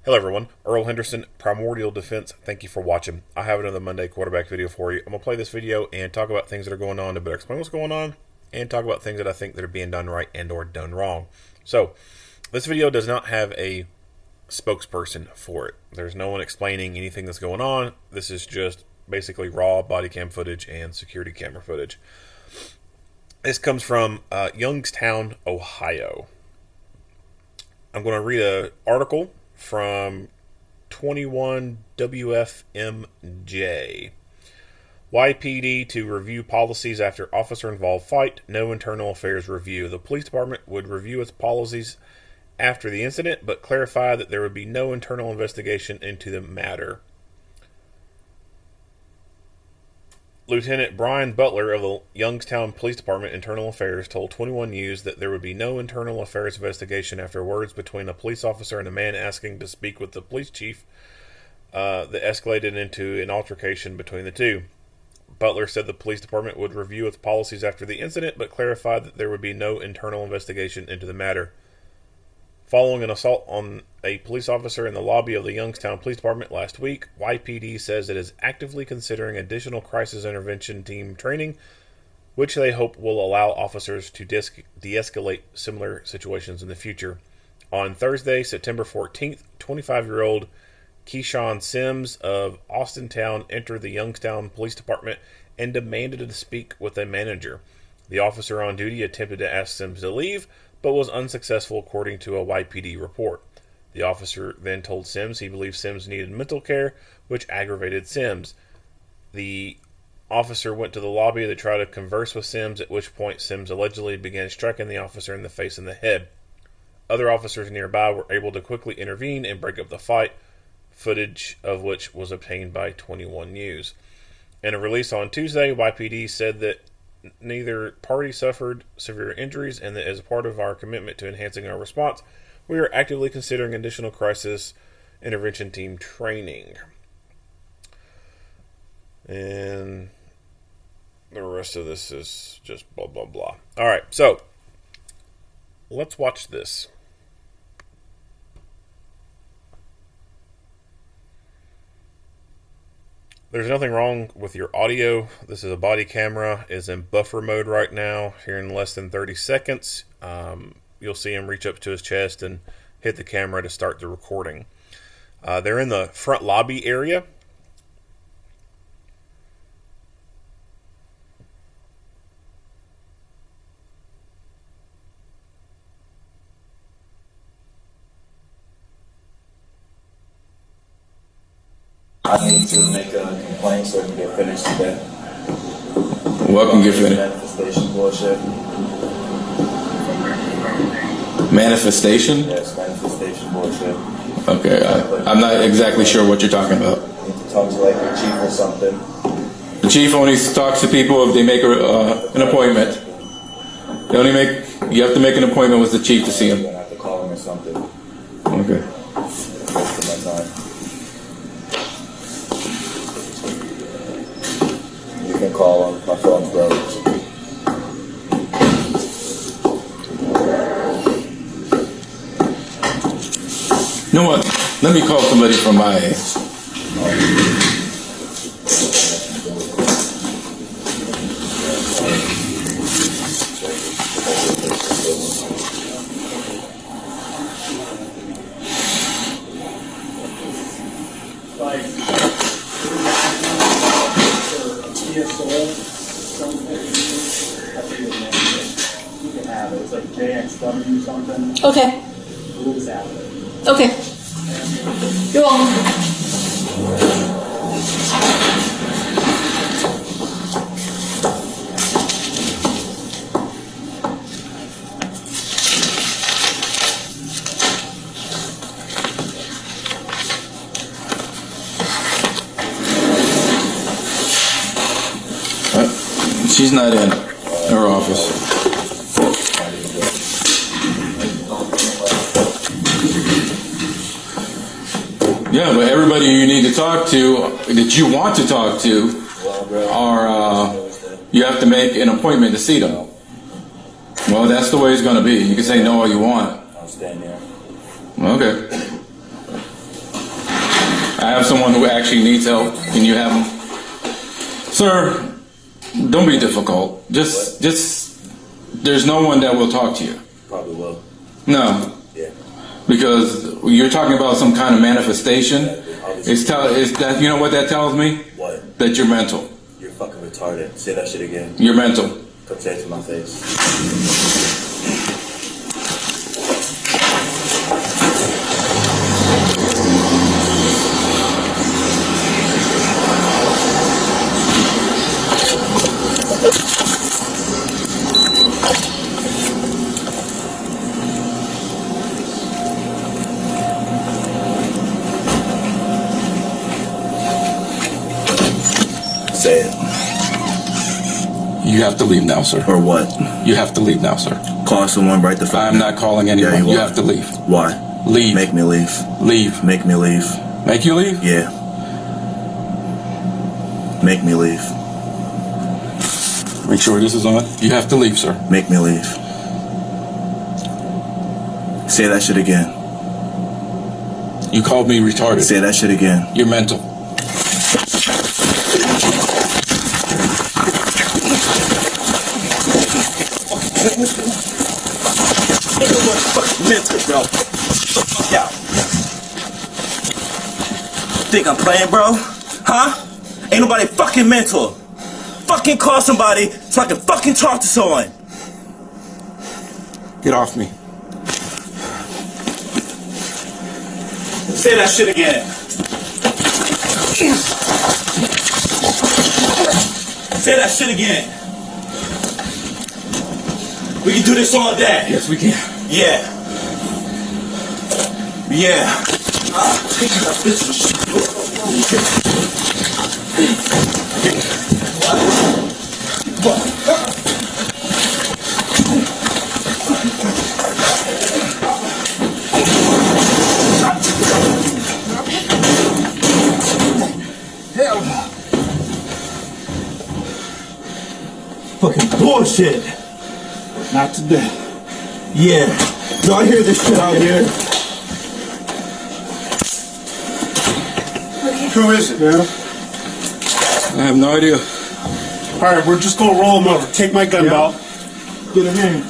Hello everyone, Earl Henderson, Primordial Defense. Thank you for watching. I have another Monday quarterback video for you. I'm going to play this video and talk about things that are going on to better explain what's going on and talk about things that I think that are being done right and or done wrong. So, this video does not have a spokesperson for it. There's no one explaining anything that's going on. This is just basically raw body cam footage and security camera footage. This comes from Youngstown, Ohio. I'm going to read an article from 21 WFMJ. YPD to review policies after officer-involved fight. No internal affairs review. The police department would review its policies after the incident, but clarify that there would be no internal investigation into the matter. Lieutenant Brian Butler of the Youngstown Police Department Internal Affairs told 21 News that there would be no internal affairs investigation after words between a police officer and a man asking to speak with the police chief that escalated into an altercation between the two. Butler said the police department would review its policies after the incident, but clarified that there would be no internal investigation into the matter. Following an assault on a police officer in the lobby of the Youngstown Police Department last week, YPD says it is actively considering additional crisis intervention team training, which they hope will allow officers to de-escalate similar situations in the future. On Thursday, September 14th, 25-year-old Keyshawn Sims of Austintown entered the Youngstown Police Department and demanded to speak with a manager. The officer on duty attempted to ask Sims to leave, but was unsuccessful according to a YPD report. The officer then told Sims he believed Sims needed mental care, which aggravated Sims. The officer went to the lobby to try to converse with Sims, at which point Sims allegedly began striking the officer in the face and the head. Other officers nearby were able to quickly intervene and break up the fight, footage of which was obtained by 21 News. In a release on Tuesday, YPD said that neither party suffered severe injuries, and that as part of our commitment to enhancing our response, we are actively considering additional crisis intervention team training. And the rest of this is just blah, blah, blah. All right, so let's watch this. There's nothing wrong with your audio. This is a body camera. It's in buffer mode right now. Here in less than 30 seconds, you'll see him reach up to his chest and hit the camera to start the recording. They're in the front lobby area. I need to make a complaint so it can get finished today. What can get finished? Manifestation bullshit. Manifestation? Yes, manifestation bullshit. Okay, I'm not exactly sure what you're talking about. You need to talk to like your chief or something. The chief only talks to people if they make an appointment. They only make. You have to make an appointment with the chief to see You're him. gonna have to call him or something. Okay. Wasting my time. You can call him. My phone's broke. You know what? Let me call somebody from my. It's like JXW something. Okay. We'll just add it. Okay. You're welcome. She's not in her office. Yeah, but everybody you need to talk to, that you want to talk to, are you have to make an appointment to see them. Well, that's the way it's going to be. You can say no all you want. I'll stand here. Okay. have someone who actually needs help, and you have them. Sir, don't be difficult. Just, there's no one that will talk to you. Probably will. No, Yeah. because you're talking about some kind of manifestation. It's that, you know what that tells me? What? That you're mental. You're fucking retarded. Say that shit again. You're mental. Come say it to my face. Say it. You have to leave now, sir. Or what? You have to leave now, sir. Call someone right the fuck I'm not calling anyone. Yeah, you you are. have to leave. Why? Leave. Make me leave. Leave. Make me leave. Make you leave? Yeah. Make me leave. Make sure this is on. You have to leave, sir. Make me leave. Say that shit again. You called me retarded. Say that shit again. You're mental. Mental, bro. Yeah. Think I'm playing, bro? Huh? Ain't nobody fucking mental. Fucking call somebody so I can fucking talk to someone. Get off me. Say that shit again. Say that shit again. We can do this all day. Yes, we can. Yeah. Yeah. Take that bitch and shit. Fucking bullshit. Not today. Yeah. Y'all hear this shit out here? Who is it, man? I have no idea. Alright, we're just gonna roll him over. Take my gun belt. Get him in.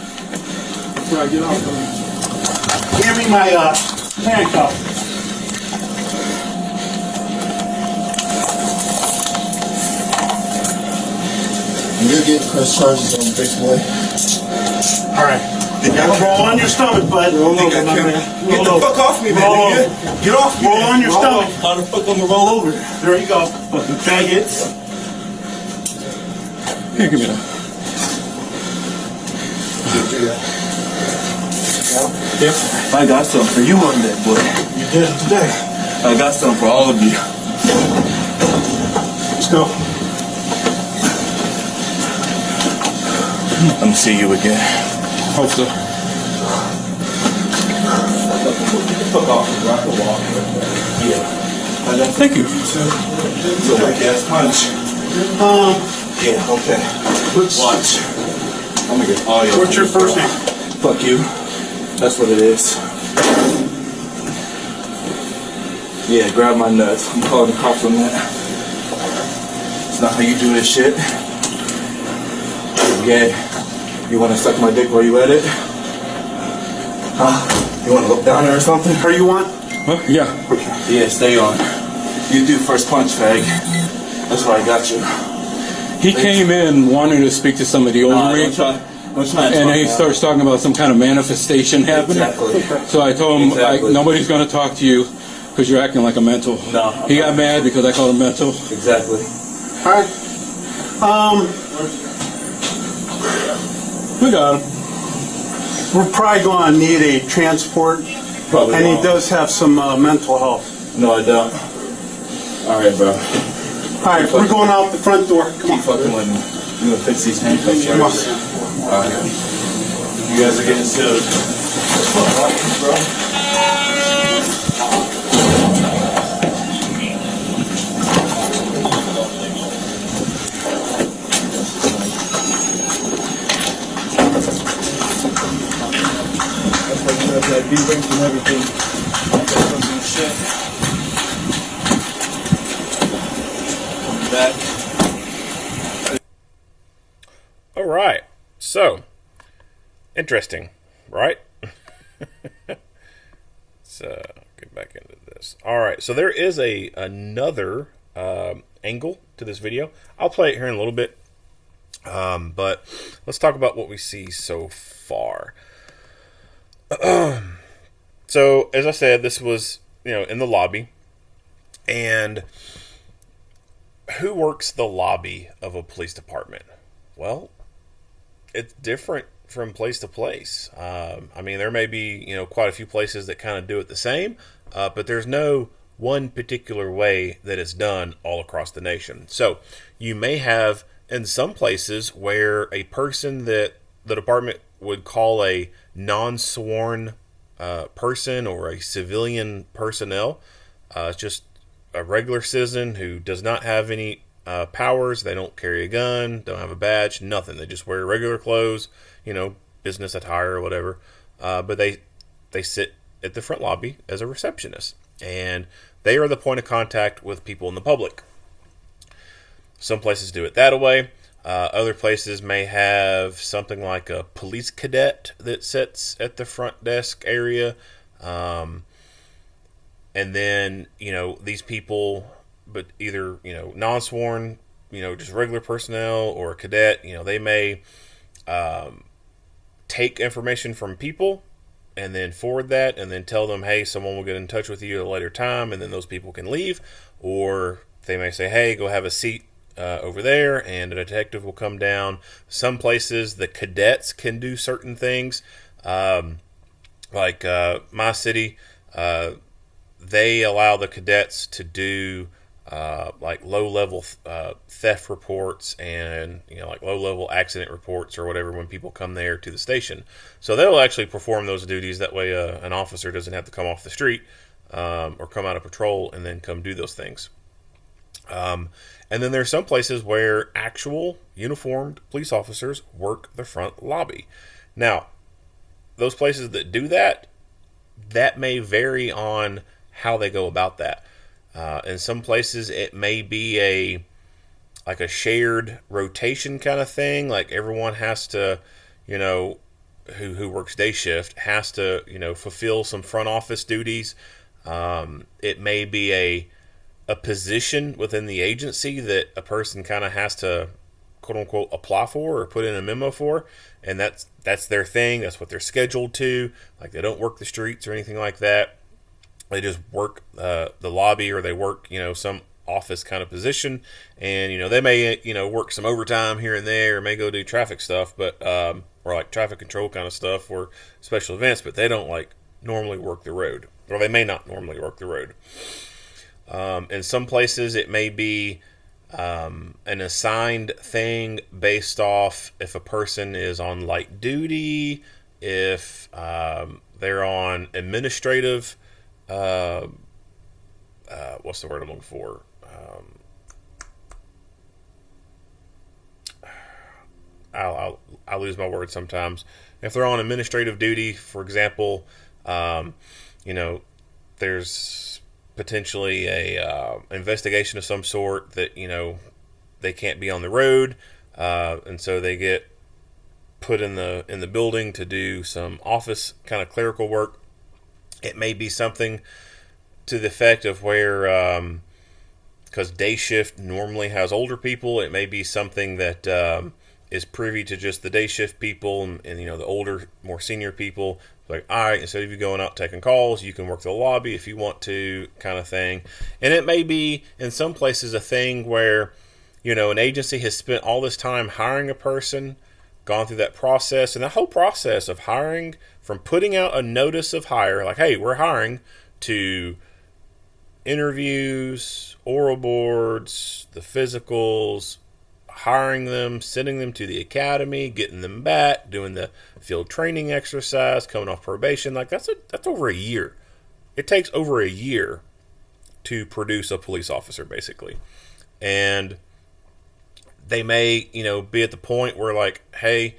Before I get off. Give me my handcuff. You're getting press charges on big boy. Alright. Roll on your stomach, bud. Roll over, my man. Get the fuck off me, man. Roll nigga. Get off me. Roll man. on your stomach. How the fuck I'm gonna roll over? There you go. Fucking faggots. Here, give me that. I got something for you on that, boy. You did it today. I got something for all of you. Let's go. I'm gonna see you again. Hope so. Get the fuck off me, rock the wall. Yeah. I got Thank you. so weak ass punch. Yeah, okay. Watch. I'm gonna get all your. What's your first name? Fuck you. That's what it is. Yeah, grab my nuts. I'm calling the cops on that. It's not how you do this shit. Yeah. You wanna suck my dick while you at it? Huh? You wanna look down there or something? Are you on? Huh? Yeah. Yeah, stay on. You do first punch, fag. That's why I got you. He came in wanting to speak to somebody over Nah, me, don't try and talk then he now. starts talking about some kind of manifestation happening. Exactly. So I told him, Exactly. nobody's going to talk to you because you're acting like a mental. No. He got mad because I called him mental. Exactly. Alright. We got him. We're probably gonna need a transport. Probably And he won't. does have some mental health. No, I don't. Alright, bro. Alright, we're going out the front door. Come on. Keep fucking with me. You gonna fix these handcuffs Come on. first? Alright. You guys are getting sued. Fuck off, bro. That B-rings and everything. That fucking shit. So, interesting, right? So, get back into this. All right, so there is another angle to this video. I'll play it here in a little bit, but let's talk about what we see so far. So, as I said, this was, in the lobby, and who works the lobby of a police department? Well, it's different from place to place. I mean, there may be, quite a few places that kind of do it the same, but there's no one particular way that it's done all across the nation. So you may have in some places where a person that the department would call a non-sworn person or a civilian personnel, just a regular citizen who does not have any powers. They don't carry a gun, don't have a badge, nothing. They just wear regular clothes, business attire or whatever. But they sit at the front lobby as a receptionist, and they are the point of contact with people in the public. Some places do it that way. Other places may have something like a police cadet that sits at the front desk area. And then, these people, but either, non-sworn, just regular personnel or a cadet, they may take information from people and then forward that and then tell them, hey, someone will get in touch with you at a later time, and then those people can leave. Or they may say, hey, go have a seat over there, and a detective will come down. Some places, the cadets can do certain things. Like my city, they allow the cadets to do like low-level theft reports and like low-level accident reports or whatever when people come there to the station. So they'll actually perform those duties. That way, an officer doesn't have to come off the street or come out of patrol and then come do those things. And then there's some places where actual uniformed police officers work the front lobby. Now, those places that do that may vary on how they go about that. In some places, it may be a shared rotation kind of thing. Like everyone has to, who works day shift has to, fulfill some front office duties. It may be a position within the agency that a person kind of has to, quote unquote, apply for or put in a memo for, and that's their thing. That's what they're scheduled to. Like they don't work the streets or anything like that. They just work the lobby, or they work, some office kind of position, and they may work some overtime here and there, or may go do traffic stuff, but or like traffic control kind of stuff or special events, but they don't like normally work the road, or they may not normally work the road. In some places, it may be an assigned thing based off if a person is on light duty, if they're on administrative. What's the word I'm looking for? I'll lose my words sometimes. If they're on administrative duty, for example, there's potentially a investigation of some sort that they can't be on the road, and so they get put in the building to do some office kind of clerical work. It may be something to the effect of where, because day shift normally has older people, it may be something that is privy to just the day shift people and the older, more senior people. Like, all right, instead of you going out taking calls, you can work the lobby if you want to, kind of thing. And it may be in some places a thing where an agency has spent all this time hiring a person, gone through that process, and the whole process of hiring, from putting out a notice of hire, like, hey, we're hiring, to interviews, oral boards, the physicals, hiring them, sending them to the academy, getting them back, doing the field training exercise, coming off probation. Like that's over a year. It takes over a year to produce a police officer, basically. And they may, be at the point where like, hey,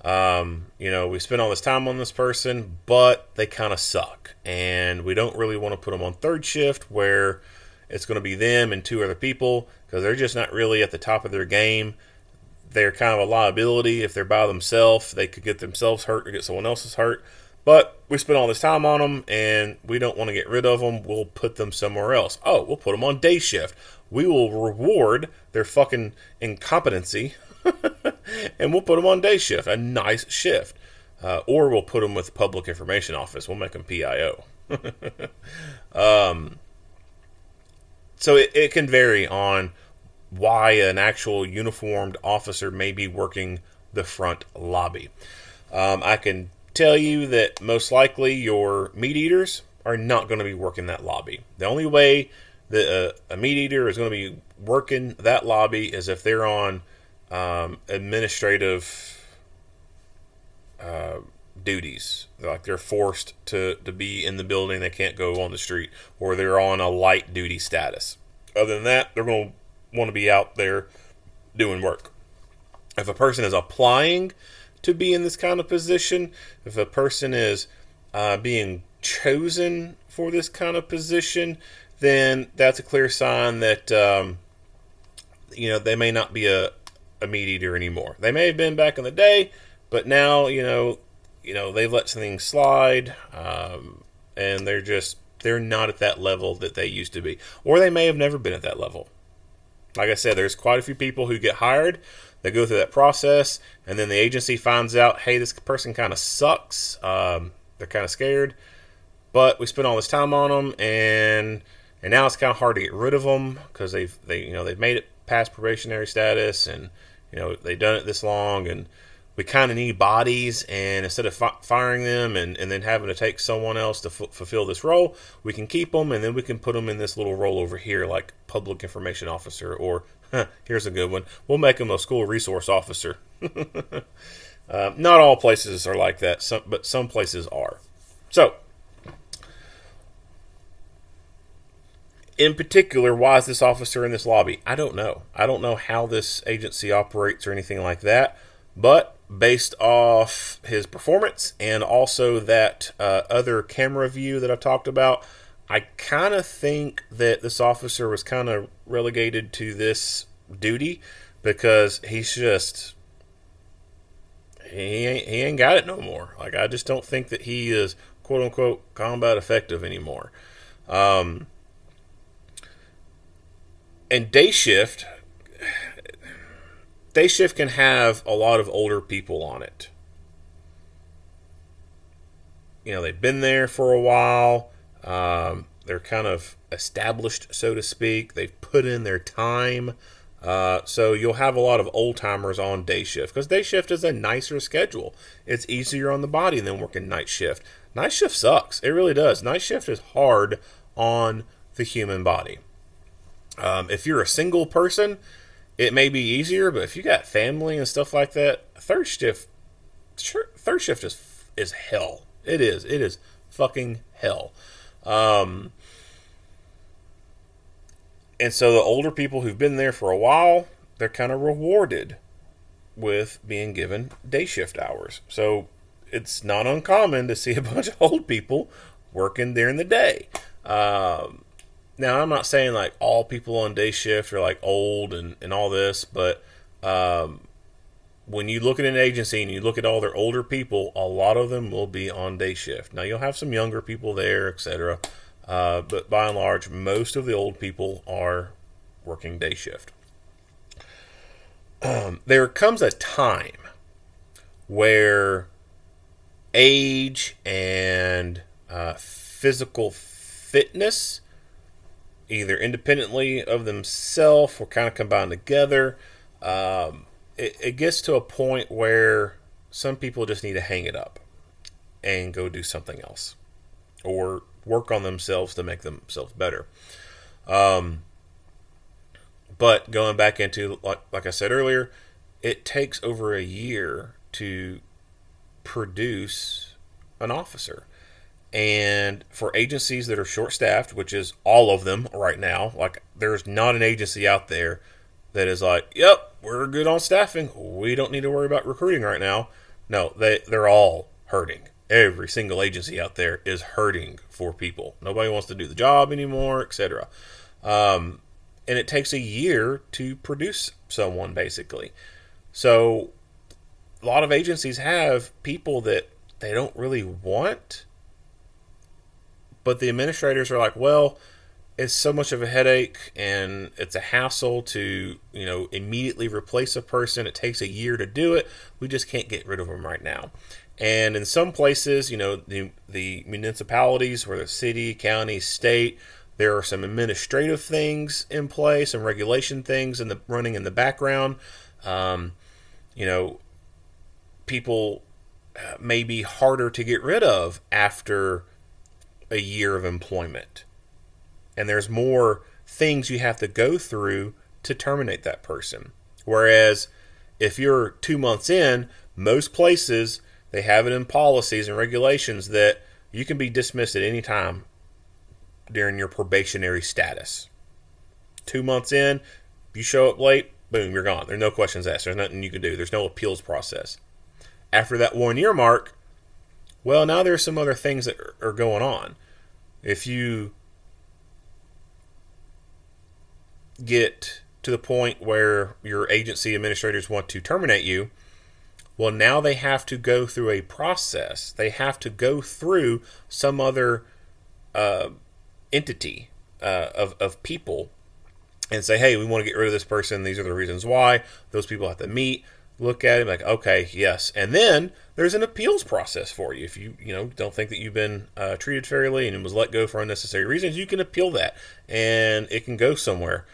we spent all this time on this person, but they kind of suck. And we don't really want to put them on third shift where it's going to be them and two other people because they're just not really at the top of their game. they're kind of a liability. If they're by themselves, they could get themselves hurt or get someone else's hurt. But we spent all this time on them, and we don't want to get rid of them. We'll put them somewhere else. Oh, we'll put them on day shift. We will reward their fucking incompetency, and we'll put them on day shift, a nice shift. Or we'll put them with the Public Information Office. We'll make them PIO. So it can vary on why an actual uniformed officer may be working the front lobby. I can tell you that most likely your meat eaters are not going to be working that lobby. The only way that a meat eater is going to be working that lobby is if they're on administrative duties. Like they're forced to be in the building, they can't go on the street, or they're on a light duty status. Other than that, they're going to want to be out there doing work. If a person is applying to be in this kind of position, if a person is being chosen for this kind of position, then that's a clear sign that they may not be a meat eater anymore. They may have been back in the day, but now they've let things slide, and they're not at that level that they used to be, or they may have never been at that level. Like I said, there's quite a few people who get hired. They go through that process, and then the agency finds out, hey, this person kind of sucks. They're kind of scared, but we spent all this time on them, and now it's kind of hard to get rid of them because they've made it past probationary status, and they've done it this long, and we kind of need bodies. And instead of firing them and then having to take someone else to fulfill this role, we can keep them, and then we can put them in this little role over here, like Public Information Officer, or here's a good one, we'll make them a school resource officer. Not all places are like that, but some places are. So, in particular, why is this officer in this lobby? I don't know. I don't know how this agency operates or anything like that, but based off his performance and also that other camera view that I've talked about, I kind of think that this officer was kind of relegated to this duty because he's just he ain't got it no more. Like, I just don't think that he is quote unquote combat effective anymore. And day shift can have a lot of older people on it. They've been there for a while. They're kind of established, so to speak. They've put in their time. So you'll have a lot of old timers on day shift because day shift is a nicer schedule. It's easier on the body than working night shift. Night shift sucks. It really does. Night shift is hard on the human body. If you're a single person, it may be easier, but if you got family and stuff like that, third shift is hell. It is fucking hell. And so the older people who've been there for a while, they're kind of rewarded with being given day shift hours. So it's not uncommon to see a bunch of old people working during the day. Now, I'm not saying like all people on day shift are like old and all this, but when you look at an agency and you look at all their older people, a lot of them will be on day shift. Now, you'll have some younger people there, etc. But by and large, most of the old people are working day shift. There comes a time where age and physical fitness, either independently of themselves or kind of combined together, it gets to a point where some people just need to hang it up and go do something else or work on themselves to make themselves better. But going back into, like I said earlier, it takes over a year to produce an officer. And for agencies that are short-staffed, which is all of them right now, like there's not an agency out there that is like, yep, we're good on staffing, we don't need to worry about recruiting right now. No, they're all hurting. Every single agency out there is hurting for people. Nobody wants to do the job anymore, etc. And it takes a year to produce someone, basically. So a lot of agencies have people that they don't really want, but the administrators are like, well, it's so much of a headache and it's a hassle to, immediately replace a person. It takes a year to do it. We just can't get rid of them right now. And in some places, the municipalities, whether city, county, state, there are some administrative things in place, some regulation things running in the background. People may be harder to get rid of after a year of employment. And there's more things you have to go through to terminate that person. Whereas if you're 2 months in, most places, they have it in policies and regulations that you can be dismissed at any time during your probationary status. 2 months in, if you show up late, boom, you're gone. There's no questions asked. There's nothing you can do. There's no appeals process. After that 1 year mark, well, now there's some other things that are going on. If you get to the point where your agency administrators want to terminate you, well, now they have to go through a process. They have to go through some other entity of people and say, hey, we want to get rid of this person. These are the reasons why. Those people have to meet, look at it, like, okay, yes. And then there's an appeals process for you. If you don't think that you've been treated fairly and was let go for unnecessary reasons, you can appeal that, and it can go somewhere.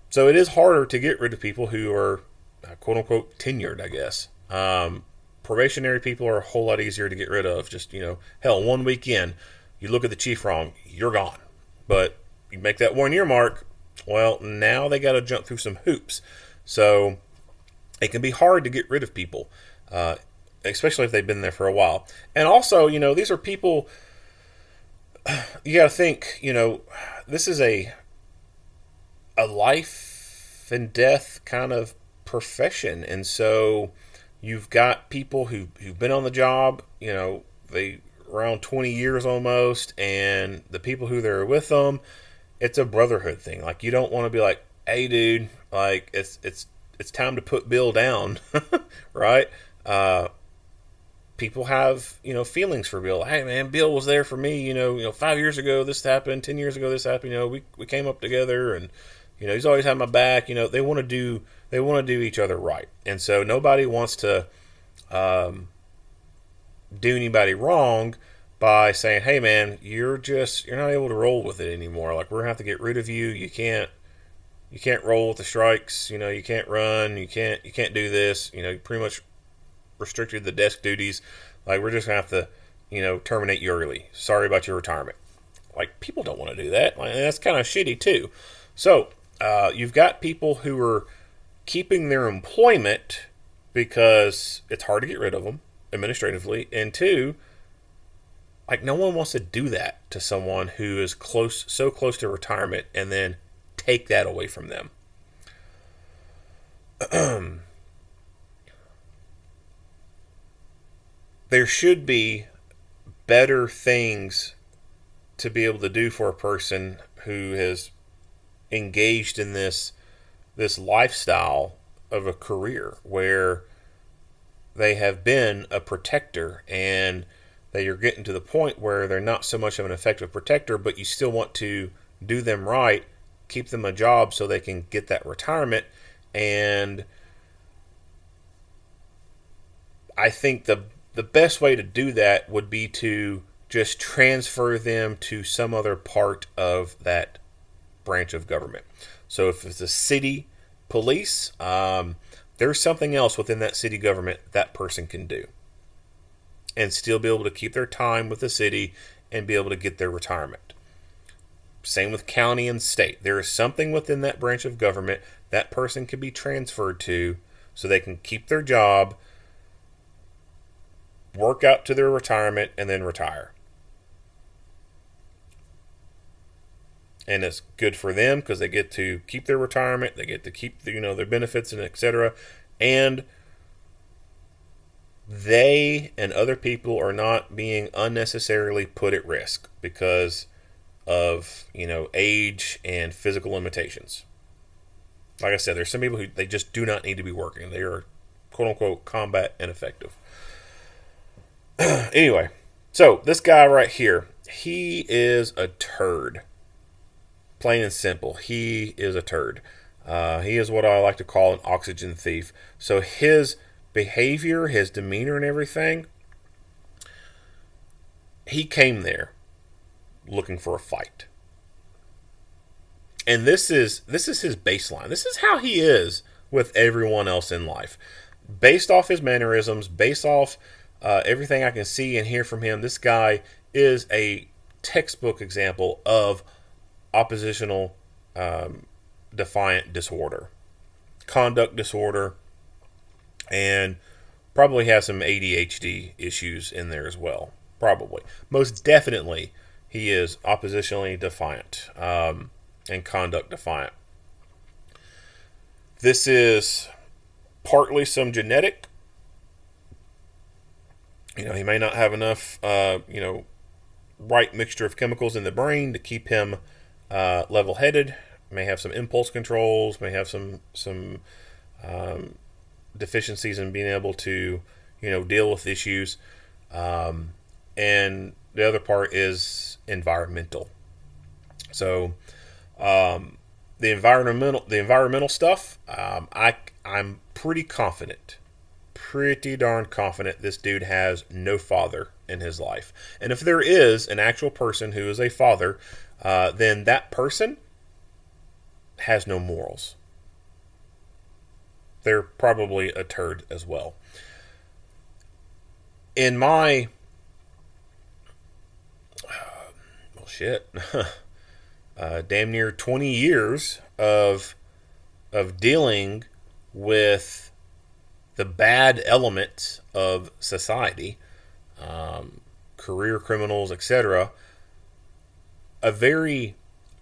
So it is harder to get rid of people who are quote unquote tenured, I guess. Probationary people are a whole lot easier to get rid of. Just, hell, 1 week in, you look at the chief wrong, you're gone. But you make that 1 year mark, well, now they got to jump through some hoops. So it can be hard to get rid of people, especially if they've been there for a while. And also, these are people, you got to think, this is a life and death kind of profession. And so you've got people who've been on the job, they around 20 years almost, and the people who they're with them, it's a brotherhood thing. Like, you don't want to be like, hey dude, like it's time to put Bill down, right? People have, feelings for Bill. Hey man, Bill was there for me, 5 years ago this happened, 10 years ago this happened, we came up together, and he's always had my back. They want to do each other right. And so nobody wants to do anybody wrong by saying, hey man, you're not able to roll with it anymore. Like, we're gonna have to get rid of you. You can't roll with the strikes. You can't run. You can't do this. You pretty much restricted the desk duties. Like, we're just gonna have to, terminate you early. Sorry about your retirement. Like, people don't want to do that. Like, that's kind of shitty too. So you've got people who are keeping their employment because it's hard to get rid of them administratively, and two, like, no one wants to do that to someone who is so close to retirement and then take that away from them. There should be better things to be able to do for a person who has engaged in this lifestyle of a career where they have been a protector, and they are getting to the point where they're not so much of an effective protector, but you still want to do them right, keep them a job so they can get that retirement. And I think the best way to do that would be to just transfer them to some other part of that branch of government. So if it's a city police, there's something else within that city government that person can do and still be able to keep their time with the city and be able to get their retirement. Same with county and state. There is something within that branch of government that person can be transferred to so they can keep their job, work out to their retirement, and then retire. And it's good for them because they get to keep their retirement, they get to keep their benefits and etc. And they and other people are not being unnecessarily put at risk because of age and physical limitations. Like I said, there's some people who they just do not need to be working. They are quote unquote combat ineffective. Anyway, so this guy right here, he is a turd. Plain and simple, he is a turd. He is what I like to call an oxygen thief. So his behavior, his demeanor, and everything, he came there looking for a fight. And this is his baseline. This is how he is with everyone else in life. Based off his mannerisms, based off everything I can see and hear from him, this guy is a textbook example of oppositional defiant disorder, conduct disorder, and probably has some ADHD issues in there as well. Probably. Most definitely, he is oppositionally defiant and conduct defiant. This is partly some genetic. He may not have enough, right mixture of chemicals in the brain to keep him level-headed. May have some impulse controls. May have some deficiencies in being able to, deal with issues. And the other part is environmental. So, the environmental stuff, I'm pretty darn confident this dude has no father in his life. And if there is an actual person who is a father, then that person has no morals. They're probably a turd as well. In my damn near 20 years of dealing with the bad elements of society, career criminals, etc., a very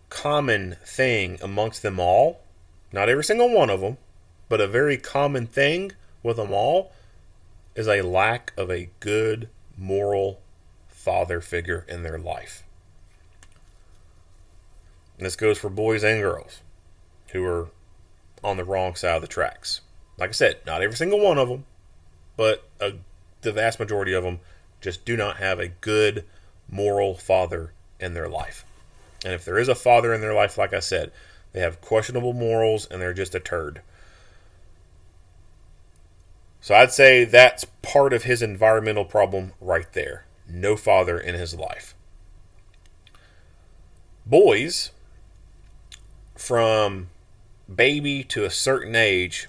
common thing amongst them all, not every single one of them, but a very common thing with them all, is a lack of a good moral father figure in their life. And this goes for boys and girls who are on the wrong side of the tracks. Like I said, not every single one of them, but the vast majority of them just do not have a good moral father in their life. And if there is a father in their life, like I said, they have questionable morals and they're just a turd. So I'd say that's part of his environmental problem right there. No father in his life. Boys, from baby to a certain age,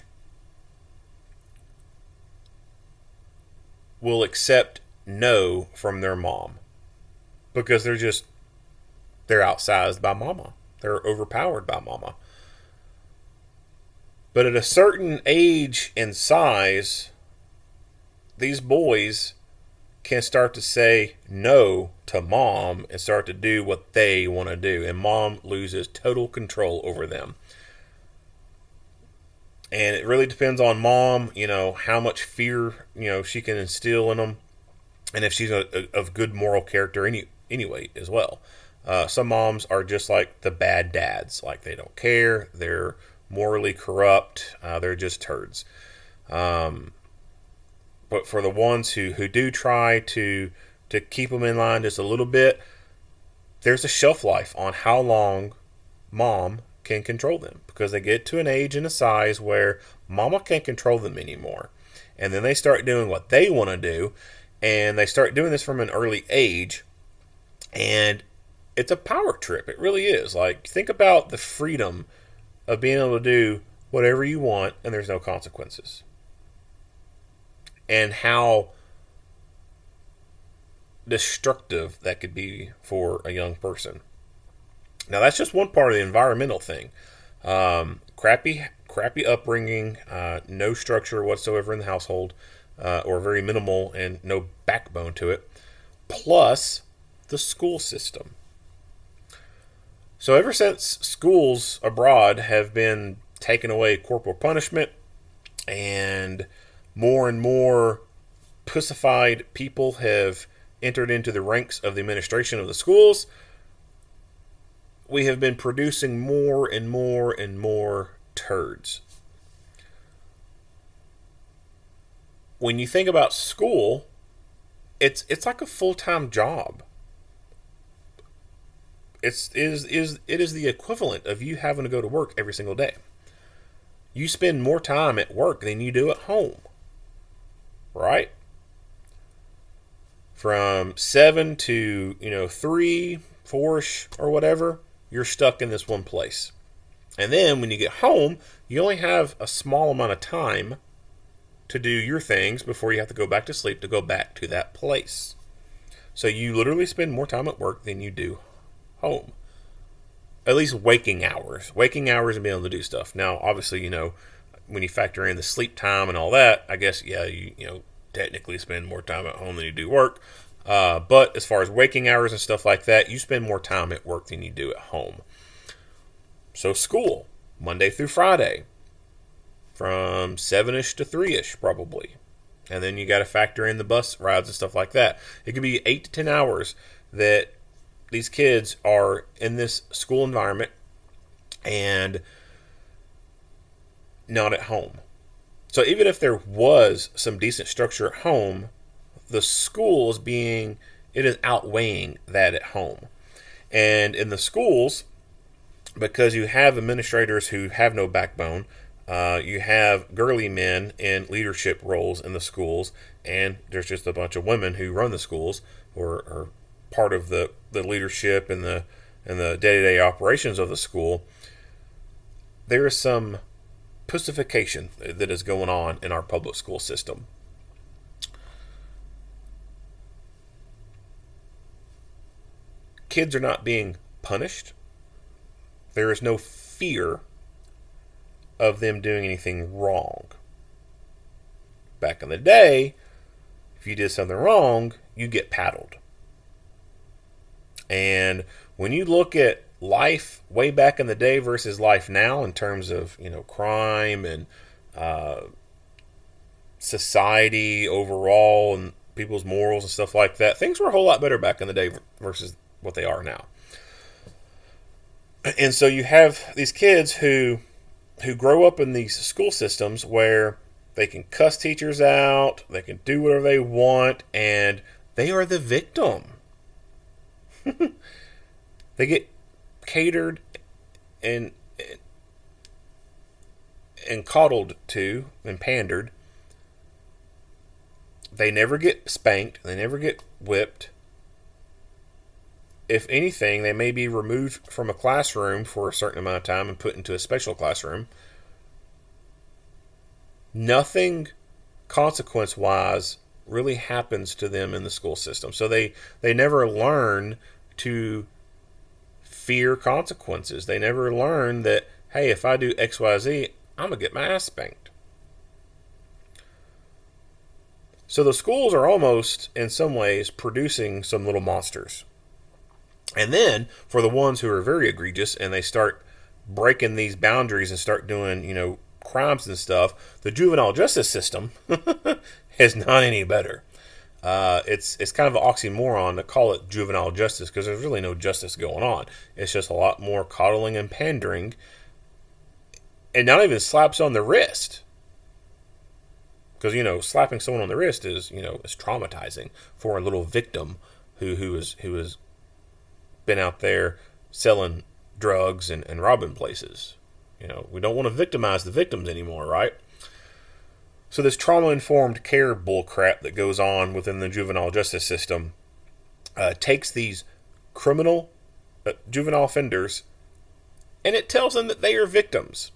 will accept no from their mom because they're outsized by mama. They're overpowered by mama. But at a certain age and size, these boys can start to say no to mom and start to do what they want to do. And mom loses total control over them. And it really depends on mom, how much fear, she can instill in them. And if she's of good moral character anyway as well. Some moms are just like the bad dads. Like they don't care. They're morally corrupt. They're just turds. But for the ones who do try to keep them in line just a little bit, there's a shelf life on how long mom can control them, because they get to an age and a size where mama can't control them anymore. And then they start doing what they want to do, and they start doing this from an early age, and it's a power trip. It really is. Like, think about the freedom of being able to do whatever you want and there's no consequences. And how destructive that could be for a young person. Now, that's just one part of the environmental thing. Crappy upbringing, no structure whatsoever in the household, or very minimal and no backbone to it, plus the school system. So ever since schools abroad have been taking away corporal punishment and more pussified people have entered into the ranks of the administration of the schools, we have been producing more and more turds. When you think about school, it's like a full-time job. It is the equivalent of you having to go to work every single day. You spend more time at work than you do at home, right? From 7 to 3, 4ish or whatever, you're stuck in this one place. And then when you get home, you only have a small amount of time to do your things before you have to go back to sleep to go back to that place. So you literally spend more time at work than you do home. At least waking hours. Waking hours and being able to do stuff. Now, obviously, when you factor in the sleep time and all that, I guess, yeah, you technically spend more time at home than you do work. But as far as waking hours and stuff like that, you spend more time at work than you do at home. So school, Monday through Friday, from 7ish to 3ish probably. And then you got to factor in the bus rides and stuff like that. It could be 8 to 10 hours that these kids are in this school environment and not at home. So even if there was some decent structure at home, the school it is outweighing that at home. And in the schools, because you have administrators who have no backbone, you have girly men in leadership roles in the schools, and there's just a bunch of women who run the schools or are part of the leadership and the day-to-day operations of the school. There is some pussification that is going on in our public school system. Kids are not being punished. There is no fear of them doing anything wrong. Back in the day, if you did something wrong, you get paddled. And when you look at life way back in the day versus life now in terms of, crime and society overall and people's morals and stuff like that, things were a whole lot better back in the day versus what they are now. And so you have these kids who grow up in these school systems where they can cuss teachers out, they can do whatever they want, and they are the victim. They get catered and coddled to and pandered. They never get spanked. They never get whipped. If anything, they may be removed from a classroom for a certain amount of time and put into a special classroom. Nothing consequence-wise really happens to them in the school system. So they never learn to fear consequences. They never learn that, hey, if I do X, Y, Z, I'm going to get my ass spanked. So the schools are almost, in some ways, producing some little monsters. And then, for the ones who are very egregious and they start breaking these boundaries and start doing, crimes and stuff, the juvenile justice system is not any better. It's kind of an oxymoron to call it juvenile justice because there's really no justice going on. It's just a lot more coddling and pandering, and not even slaps on the wrist. Because slapping someone on the wrist is is traumatizing for a little victim who has been out there selling drugs and robbing places. We don't want to victimize the victims anymore, right? So this trauma-informed care bullcrap that goes on within the juvenile justice system takes these criminal juvenile offenders and it tells them that they are victims.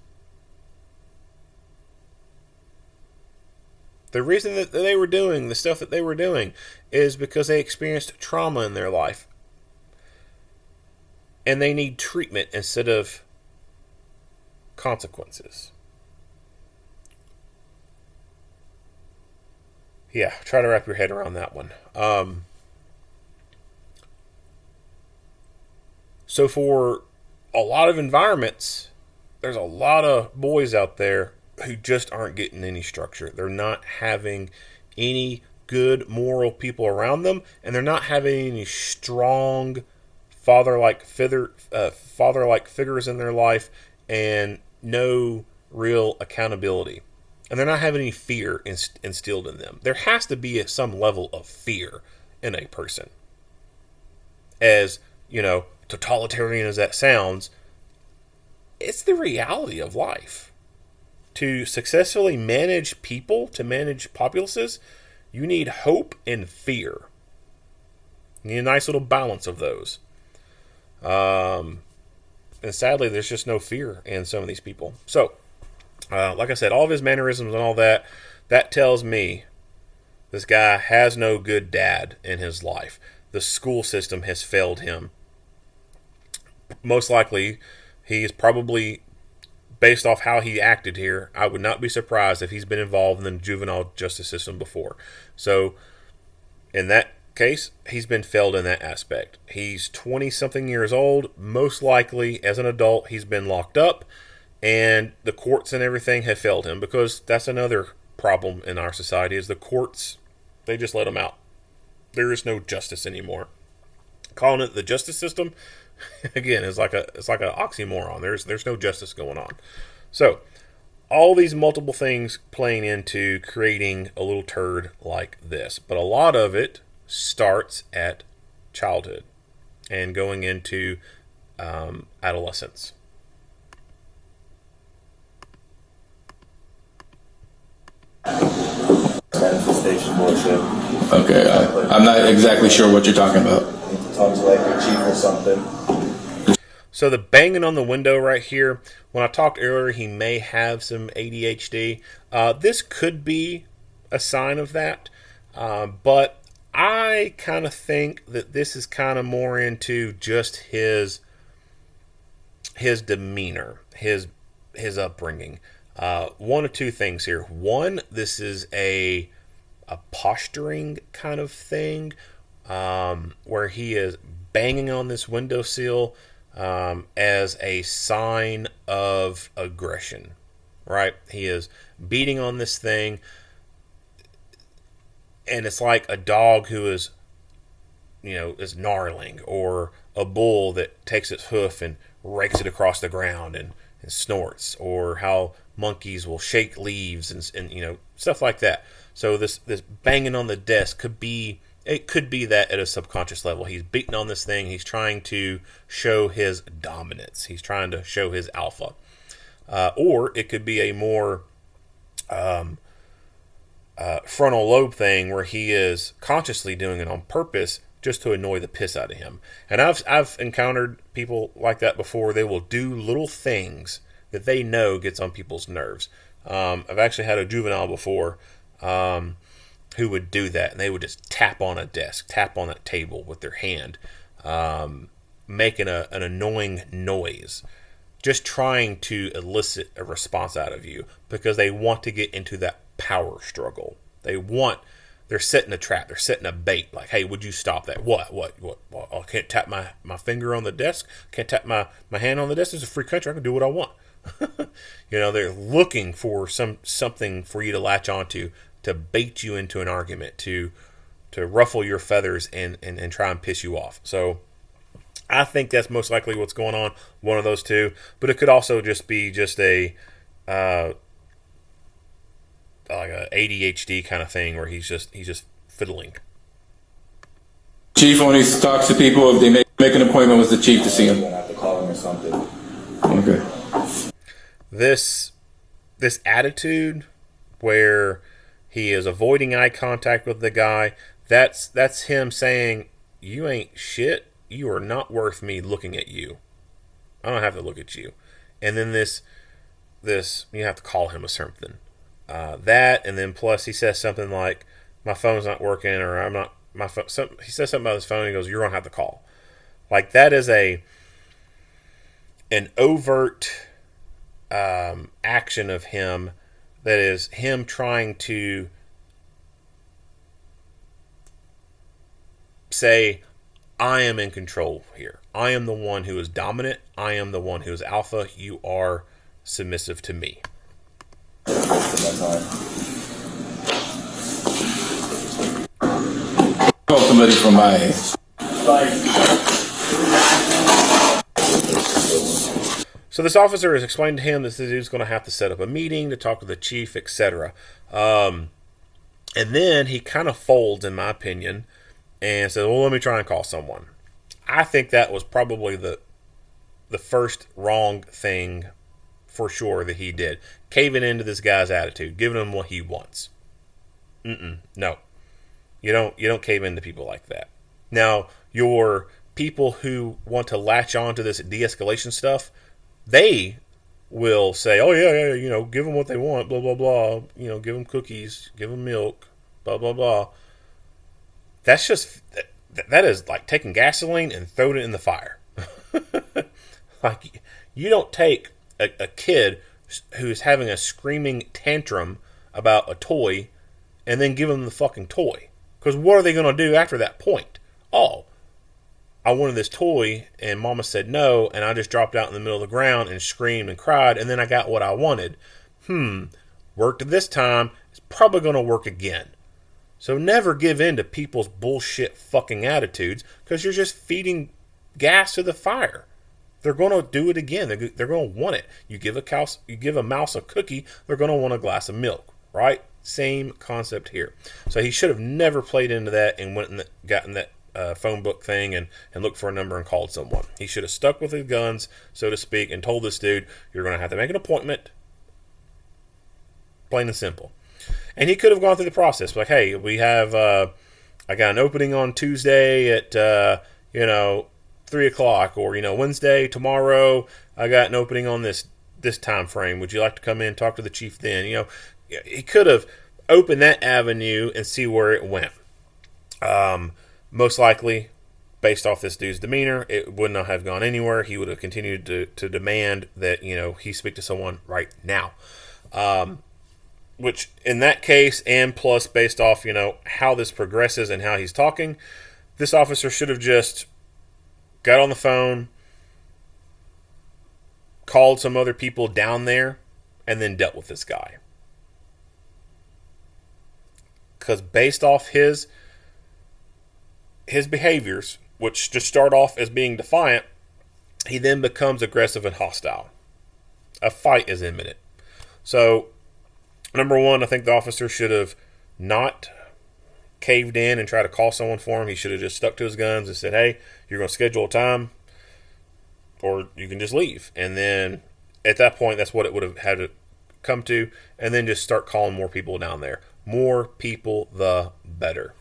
The reason that they were doing the stuff that they were doing is because they experienced trauma in their life. And they need treatment instead of consequences. Yeah, try to wrap your head around that one. So for a lot of environments, there's a lot of boys out there who just aren't getting any structure. They're not having any good moral people around them, and they're not having any strong father-like figures in their life, and no real accountability, and they're not having any fear instilled in them. There has to be some level of fear in a person. As, totalitarian as that sounds, it's the reality of life. To successfully manage people, to manage populaces, you need hope and fear. You need a nice little balance of those. And sadly, there's just no fear in some of these people. So, like I said, all of his mannerisms and all that, that tells me this guy has no good dad in his life. The school system has failed him. Most likely, he's probably, based off how he acted here, I would not be surprised if he's been involved in the juvenile justice system before. So, in that case, he's been failed in that aspect. He's 20-something years old. Most likely, as an adult, he's been locked up, and the courts and everything have failed him, because that's another problem in our society, is the courts, they just let him out. There is no justice anymore. Calling it the justice system, again, it's like an oxymoron. There's no justice going on. So, all these multiple things playing into creating a little turd like this. But a lot of it starts at childhood and going into adolescence. Manifestation bullshit. Okay, I'm not exactly sure what you're talking about. You need to talk to like your chief or something. So the banging on the window right here, when I talked earlier, he may have some ADHD. This could be a sign of that, but I kind of think that this is kind of more into just his demeanor, his upbringing. One of two things here. One, this is a posturing kind of thing, where he is banging on this windowsill as a sign of aggression, right? He is beating on this thing, and it's like a dog who is gnarling, or a bull that takes its hoof and rakes it across the ground and snorts, or how monkeys will shake leaves and stuff like that. So this banging on the desk could be that at a subconscious level. He's beating on this thing. He's trying to show his dominance. He's trying to show his alpha. Or it could be a more frontal lobe thing, where he is consciously doing it on purpose just to annoy the piss out of him. And I've encountered people like that before. They will do little things that they know gets on people's nerves. I've actually had a juvenile before who would do that, and they would just tap on a desk, tap on that table with their hand, making an annoying noise, just trying to elicit a response out of you, because they want to get into that power struggle. They're setting a trap, they're setting a bait, like, hey, would you stop that? What? I can't tap my finger on the desk, can't tap my hand on the desk. It's a free country, I can do what I want. They're looking for something for you to latch onto, to bait you into an argument, to ruffle your feathers and try and piss you off. So I think that's most likely what's going on, one of those two. But it could also just be a like a ADHD kind of thing, where he's just fiddling. Chief only talks to people if they make an appointment with the chief to see him. I'm gonna have to call him or something. Okay. This attitude where he is avoiding eye contact with the guy, that's him saying, you ain't shit, you are not worth me looking at you. I don't have to look at you. And then this you have to call him or something. That, and then plus he says something like, my phone's not working, or I'm not, my phone, he says something about his phone, and he goes, you're gonna have to call. Like, that is an overt action of him, that is him trying to say, I am in control here. I am the one who is dominant. I am the one who is alpha. You are submissive to me. Call somebody from my age. So this officer has explained to him that this dude's going to have to set up a meeting to talk to the chief, etc. And then he kind of folds, in my opinion, and says, well, let me try and call someone. I think that was probably the first wrong thing for sure that he did. Caving into this guy's attitude, giving him what he wants. No. You don't cave into people like that. Now, your people who want to latch on to this de-escalation stuff, they will say, oh, yeah, give them what they want, blah, blah, blah. Give them cookies, give them milk, blah, blah, blah. That's just, that is like taking gasoline and throwing it in the fire. Like, you don't take a kid who's having a screaming tantrum about a toy and then give them the fucking toy. Because what are they going to do after that point? Oh, I wanted this toy, and Mama said no, and I just dropped out in the middle of the ground and screamed and cried, and then I got what I wanted. Worked this time. It's probably going to work again. So never give in to people's bullshit fucking attitudes, because you're just feeding gas to the fire. They're going to do it again. They're going to want it. You give a mouse a cookie, they're going to want a glass of milk, right? Same concept here. So he should have never played into that and went and gotten that phone book thing and looked for a number and called someone. He should have stuck with his guns, so to speak, and told this dude, you're going to have to make an appointment. Plain and simple. And he could have gone through the process. Like, hey, we have, I got an opening on Tuesday at, 3 o'clock, or, Wednesday, tomorrow, I got an opening on this time frame. Would you like to come in and talk to the chief then? He could have opened that avenue and see where it went. Most likely, based off this dude's demeanor, it would not have gone anywhere. He would have continued to demand that, he speak to someone right now. Which, in that case, and plus based off, how this progresses and how he's talking, this officer should have just got on the phone, called some other people down there, and then dealt with this guy. Because based off his behaviors, which just start off as being defiant, he then becomes aggressive and hostile. A fight is imminent. So, number one, I think the officer should have not caved in and tried to call someone for him. He should have just stuck to his guns and said, hey, you're going to schedule a time, or you can just leave. And then, at that point, that's what it would have had to come to, and then just start calling more people down there. More people, the better.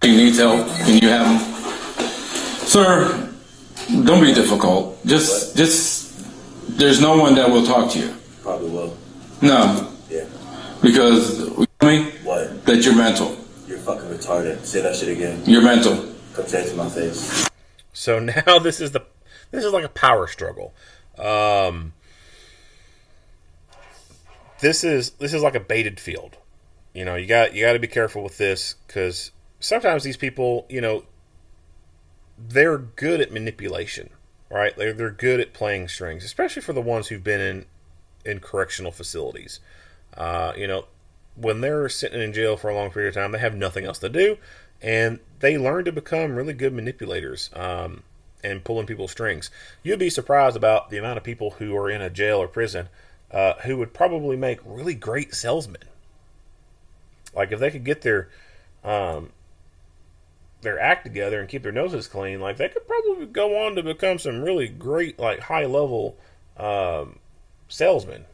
He needs help. Can you have him? Sir, don't be difficult. Just, there's no one that will talk to you. Probably will. No. Yeah. Because, What? that you're mental. You're fucking retarded. Say that shit again. You're mental. Come say it to my face. So now this is like a power struggle. This is like a baited field. You got to be careful with this, because sometimes these people, they're good at manipulation, right? They're good at playing strings, especially for the ones who've been in correctional facilities. When they're sitting in jail for a long period of time, they have nothing else to do, and they learn to become really good manipulators and pulling people's strings. You'd be surprised about the amount of people who are in a jail or prison who would probably make really great salesmen. Like, if they could get their act together and keep their noses clean, like, they could probably go on to become some really great, like, high level salesmen.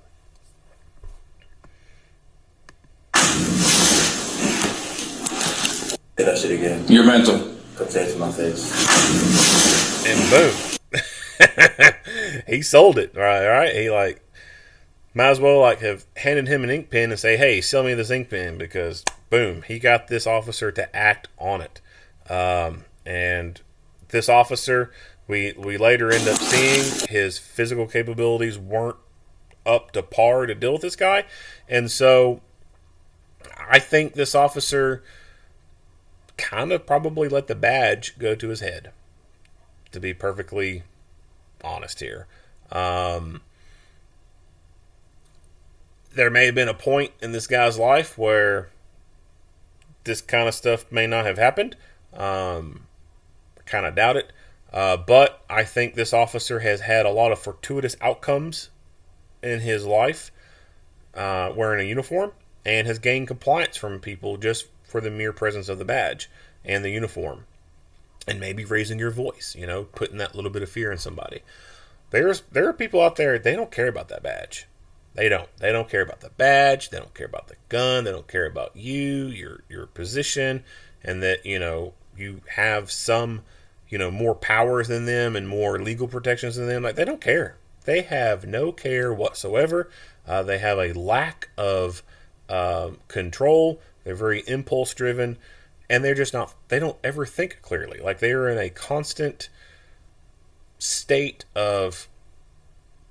Say that shit again. You're mental. Come say it to my face. And boom. He sold it, right? He, might as well, have handed him an ink pen and say, hey, sell me this ink pen, because, boom, he got this officer to act on it. And this officer, we later end up seeing his physical capabilities weren't up to par to deal with this guy. And so I think this officer kind of probably let the badge go to his head. to be perfectly honest here. There may have been a point in this guy's life where this kind of stuff may not have happened. Kind of doubt it. But I think this officer has had a lot of fortuitous outcomes in his life wearing a uniform, and has gained compliance from people just for the mere presence of the badge and the uniform. And maybe raising your voice, putting that little bit of fear in somebody. There are people out there, they don't care about that badge. They don't. They don't care about the badge. They don't care about the gun. They don't care about you, your position, and that, you have some, more powers than them and more legal protections than them. Like, they don't care. They have no care whatsoever. They have a lack of control. They're very impulse driven, and they're just not, they don't ever think clearly. Like, they are in a constant state of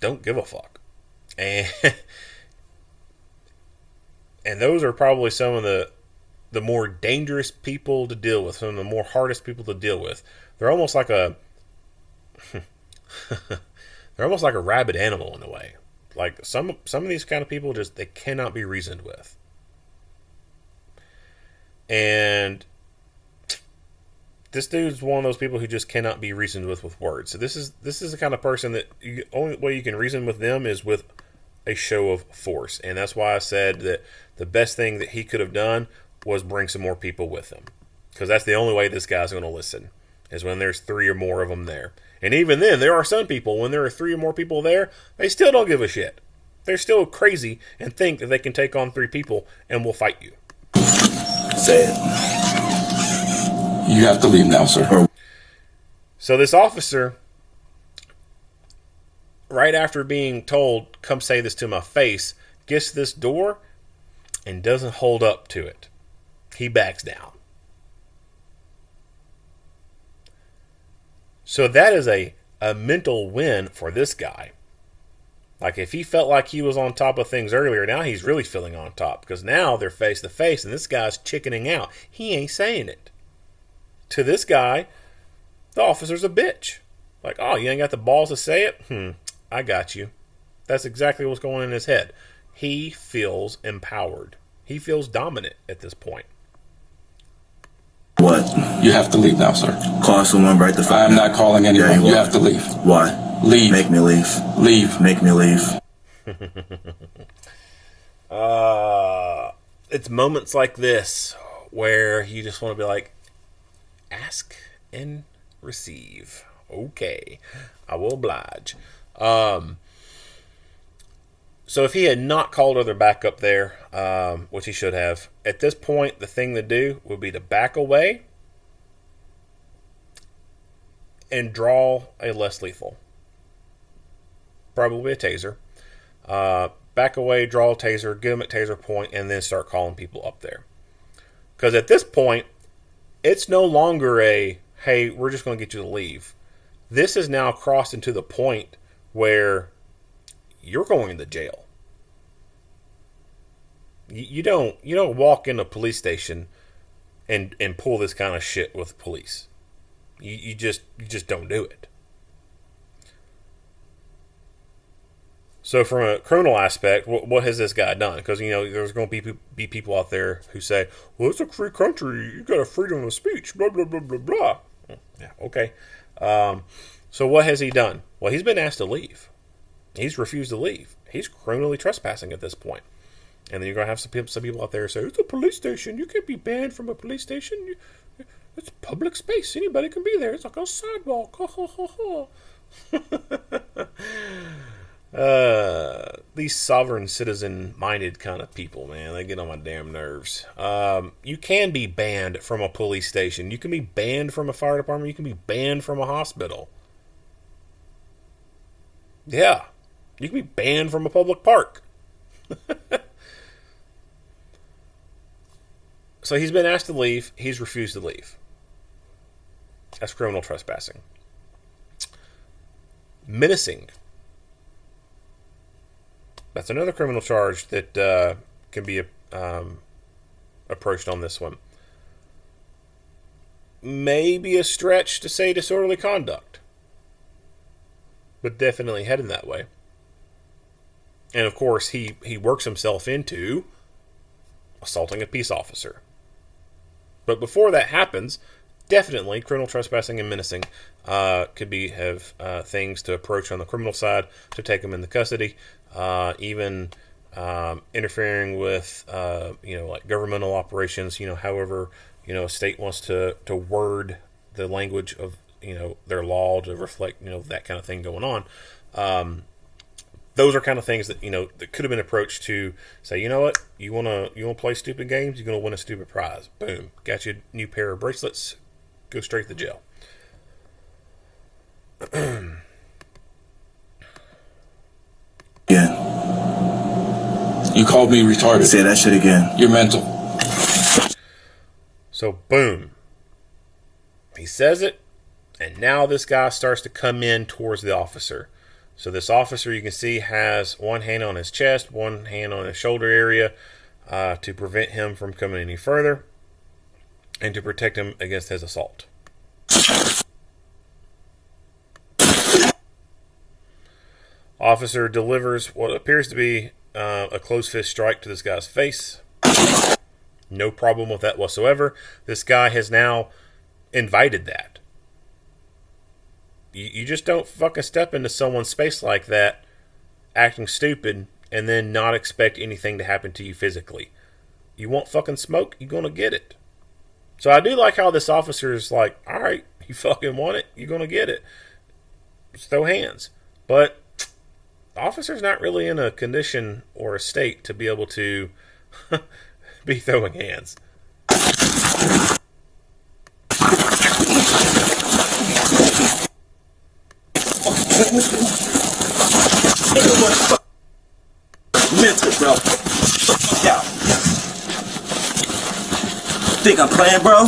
don't give a fuck. And those are probably some of the more dangerous people to deal with, some of the more hardest people to deal with. They're almost like a they're almost like a rabid animal in a way. Like some of these kind of people, just they cannot be reasoned with. And this dude's one of those people who just cannot be reasoned with words. So this is the kind of person that only way you can reason with them is with a show of force. And that's why I said that the best thing that he could have done was bring some more people with him. Because that's the only way this guy's going to listen, is when there's 3 or more of them there. And even then, there are some people, when there are 3 or more people there, they still don't give a shit. They're still crazy and think that they can take on 3 people and will fight you. Say it. You have to leave now, sir. So this officer, right after being told, come say this to my face, gets this door and doesn't hold up to it. He backs down. So that is a mental win for this guy. Like, if he felt like he was on top of things earlier, now he's really feeling on top. Because now they're face to face and this guy's chickening out. He ain't saying it. To this guy, the officer's a bitch. Like, oh, you ain't got the balls to say it? I got you. That's exactly what's going on in his head. He feels empowered. He feels dominant at this point. What? You have to leave now, sir. Call someone right the fuck. I'm not calling anyone. Yeah, you have to leave. Why? Leave. Make me leave. Leave. Make me leave. It's moments like this where you just want to be like, ask and receive. Okay, I will oblige. So if he had not called other backup there, which he should have, at this point, the thing to do would be to back away and draw a less lethal. Probably a taser. Back away, draw a taser, get him at taser point, and then start calling people up there. Because at this point, it's no longer a, hey, we're just going to get you to leave. This has now crossed into the point where you're going to jail. You don't walk in a police station and pull this kind of shit with police. You just don't do it. So from a criminal aspect, what has this guy done? Because, there's going to be people out there who say, well, it's a free country. You got a freedom of speech, blah, blah, blah, blah, blah. Yeah, okay. So what has he done? Well, he's been asked to leave. He's refused to leave. He's criminally trespassing at this point. And then you're going to have some people out there say, it's a police station. You can't be banned from a police station. It's public space. Anybody can be there. It's like a sidewalk. These sovereign citizen minded kind of people, man, they get on my damn nerves. You can be banned from a police station. You can be banned from a fire department. You can be banned from a hospital. Yeah. You can be banned from a public park. So he's been asked to leave. He's refused to leave. That's criminal trespassing. Menacing. That's another criminal charge that can be approached on this one. Maybe a stretch to say disorderly conduct. but definitely heading that way. And of course, he works himself into assaulting a peace officer. But before that happens, definitely criminal trespassing and menacing could be things to approach on the criminal side to take him into custody. Even interfering with like governmental operations. However a state wants to word the language of their law to reflect that kind of thing going on. Those are kind of things that that could have been approached to say, what, you wanna play stupid games, you're gonna win a stupid prize. Boom, got you a new pair of bracelets, go straight to jail. Yeah. You called me retarded. Say that shit again. You're mental. So boom, he says it, and now this guy starts to come in towards the officer. So this officer, you can see, has one hand on his chest, one hand on his shoulder area to prevent him from coming any further and to protect him against his assault. Officer delivers what appears to be a closed fist strike to this guy's face. No problem with that whatsoever. This guy has now invited that. You just don't fucking step into someone's space like that, acting stupid, and then not expect anything to happen to you physically. You want fucking smoke, you're gonna get it. So I do like how this officer is like, alright, you fucking want it, you're gonna get it. Just throw hands. But the officer's not really in a condition or a state to be able to be throwing hands. Mental, bro. Yeah. Think I'm playing, bro?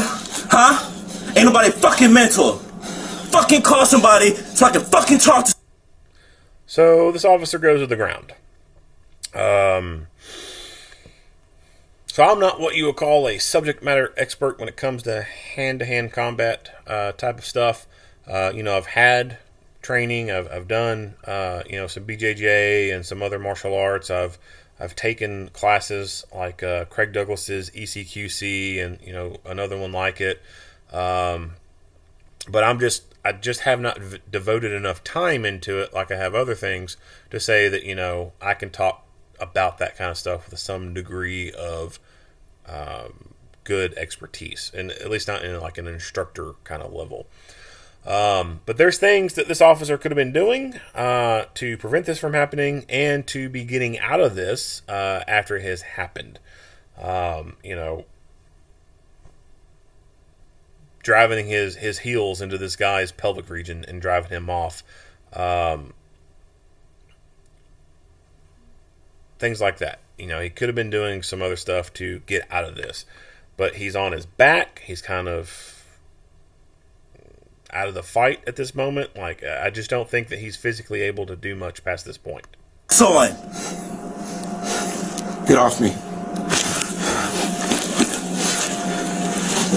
Huh? Ain't nobody fucking mental. Fucking call somebody so I can fucking talk to. So this officer goes to the ground. So I'm not what you would call a subject matter expert when it comes to hand-to-hand combat type of stuff. I've had training. I've done some BJJ and some other martial arts. I've taken classes like Craig Douglas's ECQC and another one like it. But I just have not devoted enough time into it, like I have other things, to say that I can talk about that kind of stuff with some degree of good expertise, and at least not in like an instructor kind of level. But there's things that this officer could have been doing to prevent this from happening and to be getting out of this after it has happened. Driving his heels into this guy's pelvic region and driving him off. Things like that. He could have been doing some other stuff to get out of this. But he's on his back. He's kind of out of the fight at this moment. Like, I just don't think that he's physically able to do much past this point. Someone. Get off me.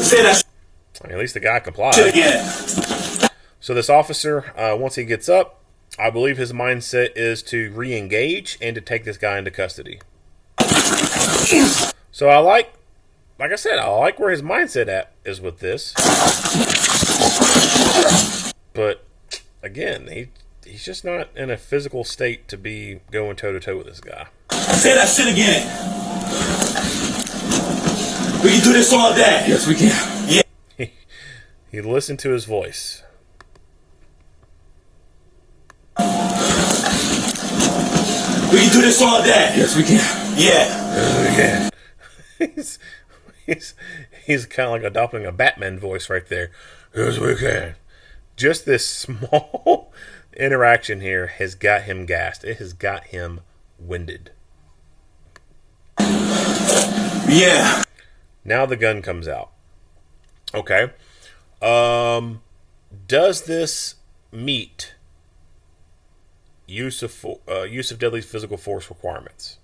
Say that At least the guy complied. shit again. So this officer, once he gets up, I believe his mindset is to re-engage and to take this guy into custody. So I like I said, I like where his mindset is with this. But again, he's just not in a physical state to be going toe-to-toe with this guy. Say that shit again. We can do this all day. Yes, we can. Yeah. He listened to his voice. We can do this all day. Yes, we can. Yeah. He's kind of like adopting a Batman voice right there. Yes, we can. Just this small interaction here has got him gassed. It has got him winded. Yeah. Now the gun comes out. Okay. Does this meet use of deadly physical force requirements?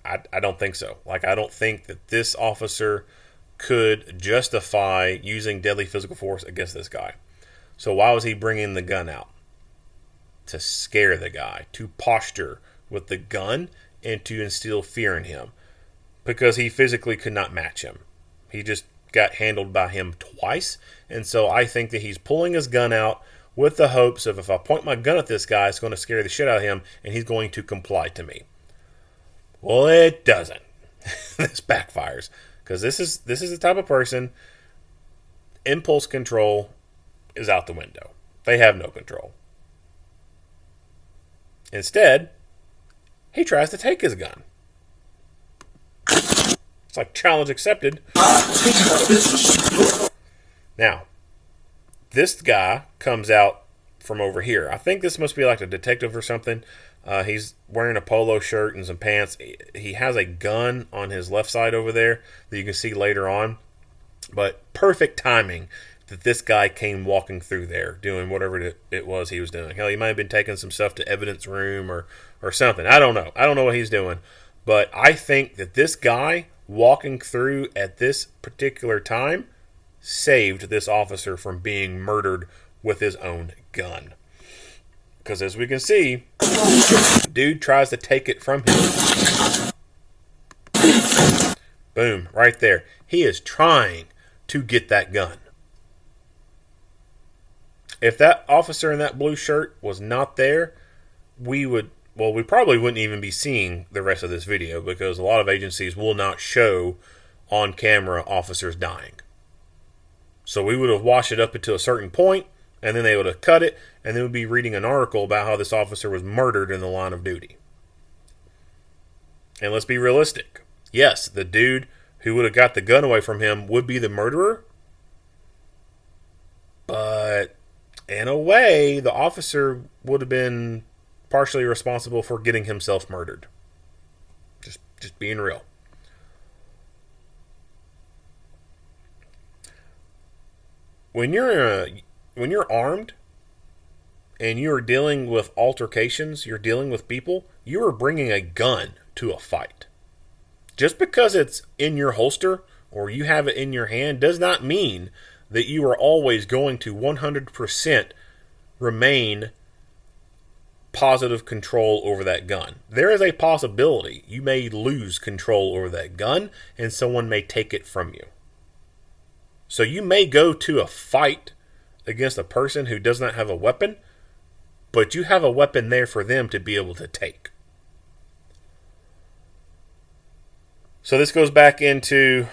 I don't think so. Like, I don't think that this officer could justify using deadly physical force against this guy. So why was he bringing the gun out? to scare the guy, to posture with the gun, and to instill fear in him, because he physically could not match him. He just got handled by him twice, and so I think that he's pulling his gun out with the hopes of, if I point my gun at this guy, it's going to scare the shit out of him, and he's going to comply to me. Well, it doesn't. This backfires, because this is the type of person. Impulse control is out the window. They have no control. Instead, he tries to take his gun. It's like challenge accepted. Now, this guy comes out from over here. I think this must be like a detective or something. He's wearing a polo shirt and some pants. He has a gun on his left side over there that you can see later on. But perfect timing that this guy came walking through there doing whatever it was he was doing. Hell, he might have been taking some stuff to evidence room or something. I don't know. I don't know what he's doing. But I think that this guy walking through at this particular time saved this officer from being murdered with his own gun. Because as we can see, the dude tries to take it from him. Boom, right there. He is trying to get that gun. If that officer in that blue shirt was not there, we probably wouldn't even be seeing the rest of this video, because a lot of agencies will not show on camera officers dying. So we would have watched it up until a certain point, and then they would have cut it, and then we'd be reading an article about how this officer was murdered in the line of duty. And let's be realistic. Yes, the dude who would have got the gun away from him would be the murderer. But in a way, the officer would have been partially responsible for getting himself murdered. Just being real. When you're armed and you're dealing with altercations, you're dealing with people, you are bringing a gun to a fight. Just because it's in your holster or you have it in your hand does not mean that you are always going to 100% remain positive control over that gun. There is a possibility you may lose control over that gun and someone may take it from you. So you may go to a fight against a person who does not have a weapon, but you have a weapon there for them to be able to take. So this goes back into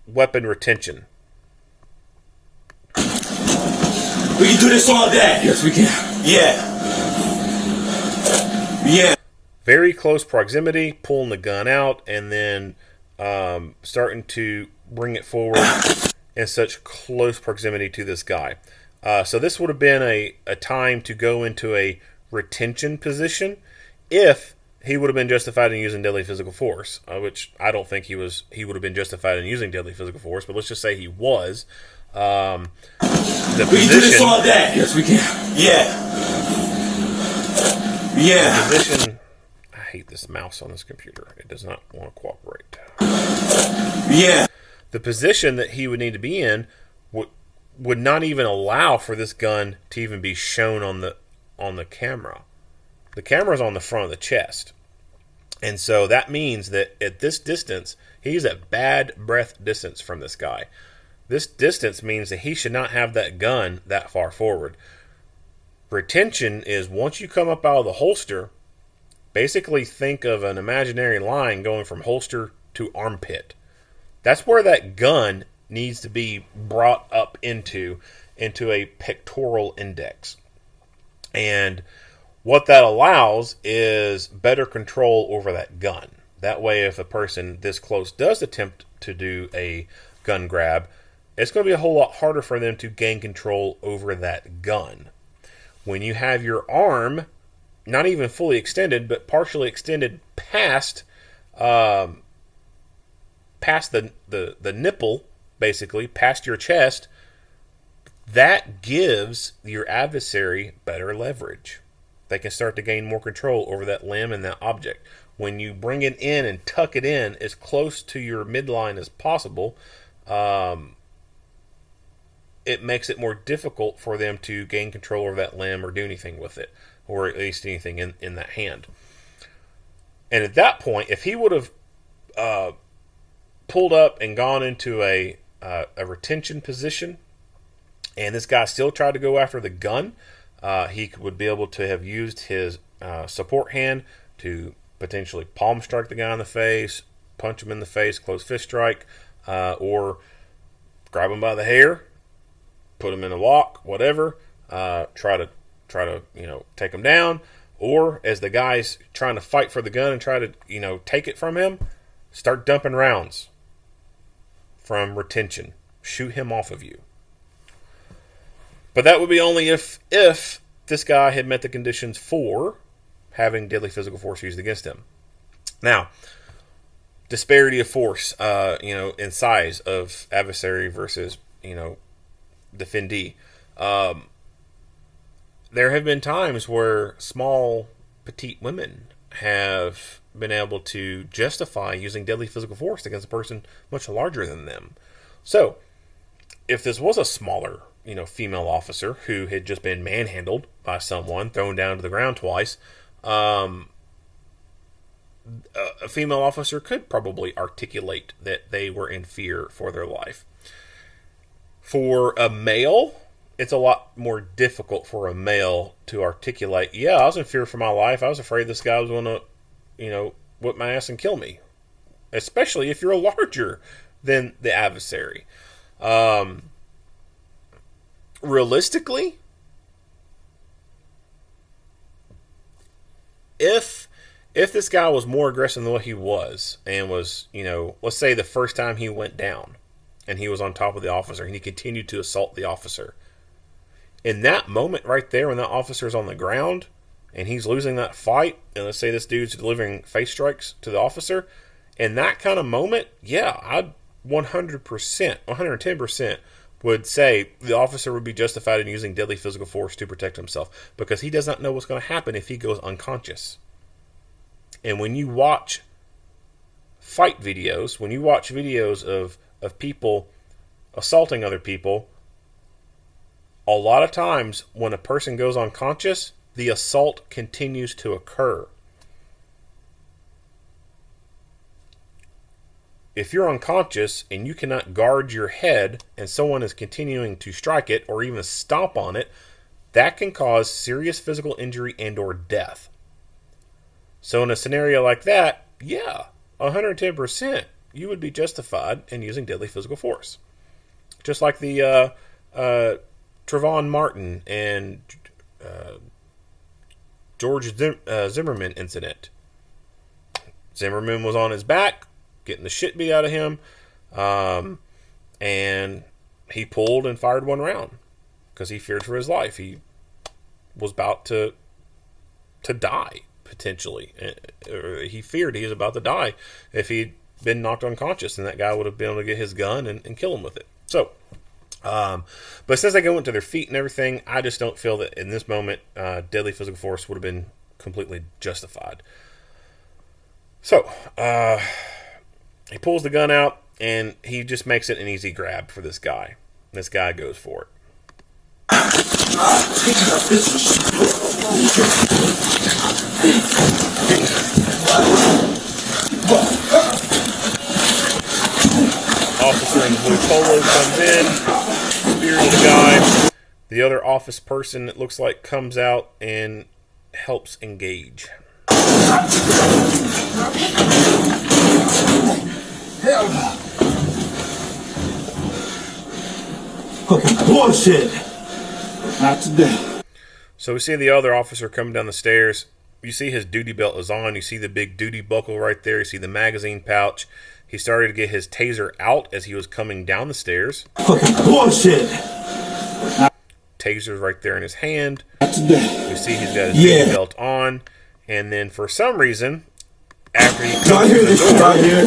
weapon retention. We can do this all day. Yes, we can. Yeah. Yeah. Very close proximity, pulling the gun out, and then starting to bring it forward in such close proximity to this guy. So this would have been a time to go into a retention position if he would have been justified in using deadly physical force, which I don't think he would have been justified in using deadly physical force, but let's just say he was. The We can do this all day. Yes, we can. Yeah. Yeah. The position. I hate this mouse on this computer. It does not want to cooperate. Yeah. The position that he would need to be in would not even allow for this gun to even be shown on the camera. The camera's on the front of the chest. And so that means that at this distance, he's at bad breath distance from this guy. This distance means that he should not have that gun that far forward. Retention is once you come up out of the holster, basically think of an imaginary line going from holster to armpit. That's where that gun needs to be brought up into a pectoral index. And what that allows is better control over that gun. That way, if a person this close does attempt to do a gun grab, it's going to be a whole lot harder for them to gain control over that gun. When you have your arm not even fully extended, but partially extended past the nipple, basically, past your chest, that gives your adversary better leverage. They can start to gain more control over that limb and that object. When you bring it in and tuck it in as close to your midline as possible, it makes it more difficult for them to gain control over that limb or do anything with it, or at least anything in that hand. And at that point, if he would have pulled up and gone into a retention position, and this guy still tried to go after the gun, he would be able to have used his support hand to potentially palm strike the guy in the face, punch him in the face, close fist strike, or grab him by the hair, put him in a lock, whatever, try to take him down. Or as the guy's trying to fight for the gun and try to take it from him, start dumping rounds from retention, shoot him off of you. But that would be only if this guy had met the conditions for having deadly physical force used against him. Now, disparity of force, in size of adversary versus, defendee. There have been times where small, petite women have been able to justify using deadly physical force against a person much larger than them. So, if this was a smaller, female officer who had just been manhandled by someone, thrown down to the ground twice, a female officer could probably articulate that they were in fear for their life. For a male, it's a lot more difficult for a male to articulate, yeah, I was in fear for my life. I was afraid this guy was going to, whip my ass and kill me. Especially if you're larger than the adversary. Realistically, if this guy was more aggressive than what he was, and was, let's say the first time he went down, and he was on top of the officer, and he continued to assault the officer, in that moment right there, when that officer's on the ground and he's losing that fight, and let's say this dude's delivering face strikes to the officer, in that kind of moment, yeah, I'd 100%, 110% would say the officer would be justified in using deadly physical force to protect himself, because he does not know what's going to happen if he goes unconscious. And when you watch fight videos, when you watch videos of people assaulting other people, a lot of times when a person goes unconscious, the assault continues to occur. If you're unconscious and you cannot guard your head and someone is continuing to strike it or even stomp on it, that can cause serious physical injury and or death. So in a scenario like that, yeah, 110%, you would be justified in using deadly physical force. Just like the Trayvon Martin and George Zimmerman incident. Zimmerman was on his back, getting the shit beat out of him, and he pulled and fired one round because he feared for his life. He was about to die, potentially. He feared he was about to die if he'd been knocked unconscious, and that guy would have been able to get his gun and kill him with it. So, but since they go into their feet and everything, I just don't feel that in this moment deadly physical force would have been completely justified. So, he pulls the gun out, and he just makes it an easy grab for this guy. This guy goes for it. Officer in blue polo comes in, spears the guy. The other office person, it looks like, comes out and helps engage. Hell no. Fucking bullshit. Not today. So we see the other officer coming down the stairs. You see his duty belt is on. You see the big duty buckle right there. You see the magazine pouch. He started to get his taser out as he was coming down the stairs. Fucking bullshit. Taser's right there in his hand. Not today. You see he's got his duty belt on. And then for some reason, after he comes hear through this the door, right here?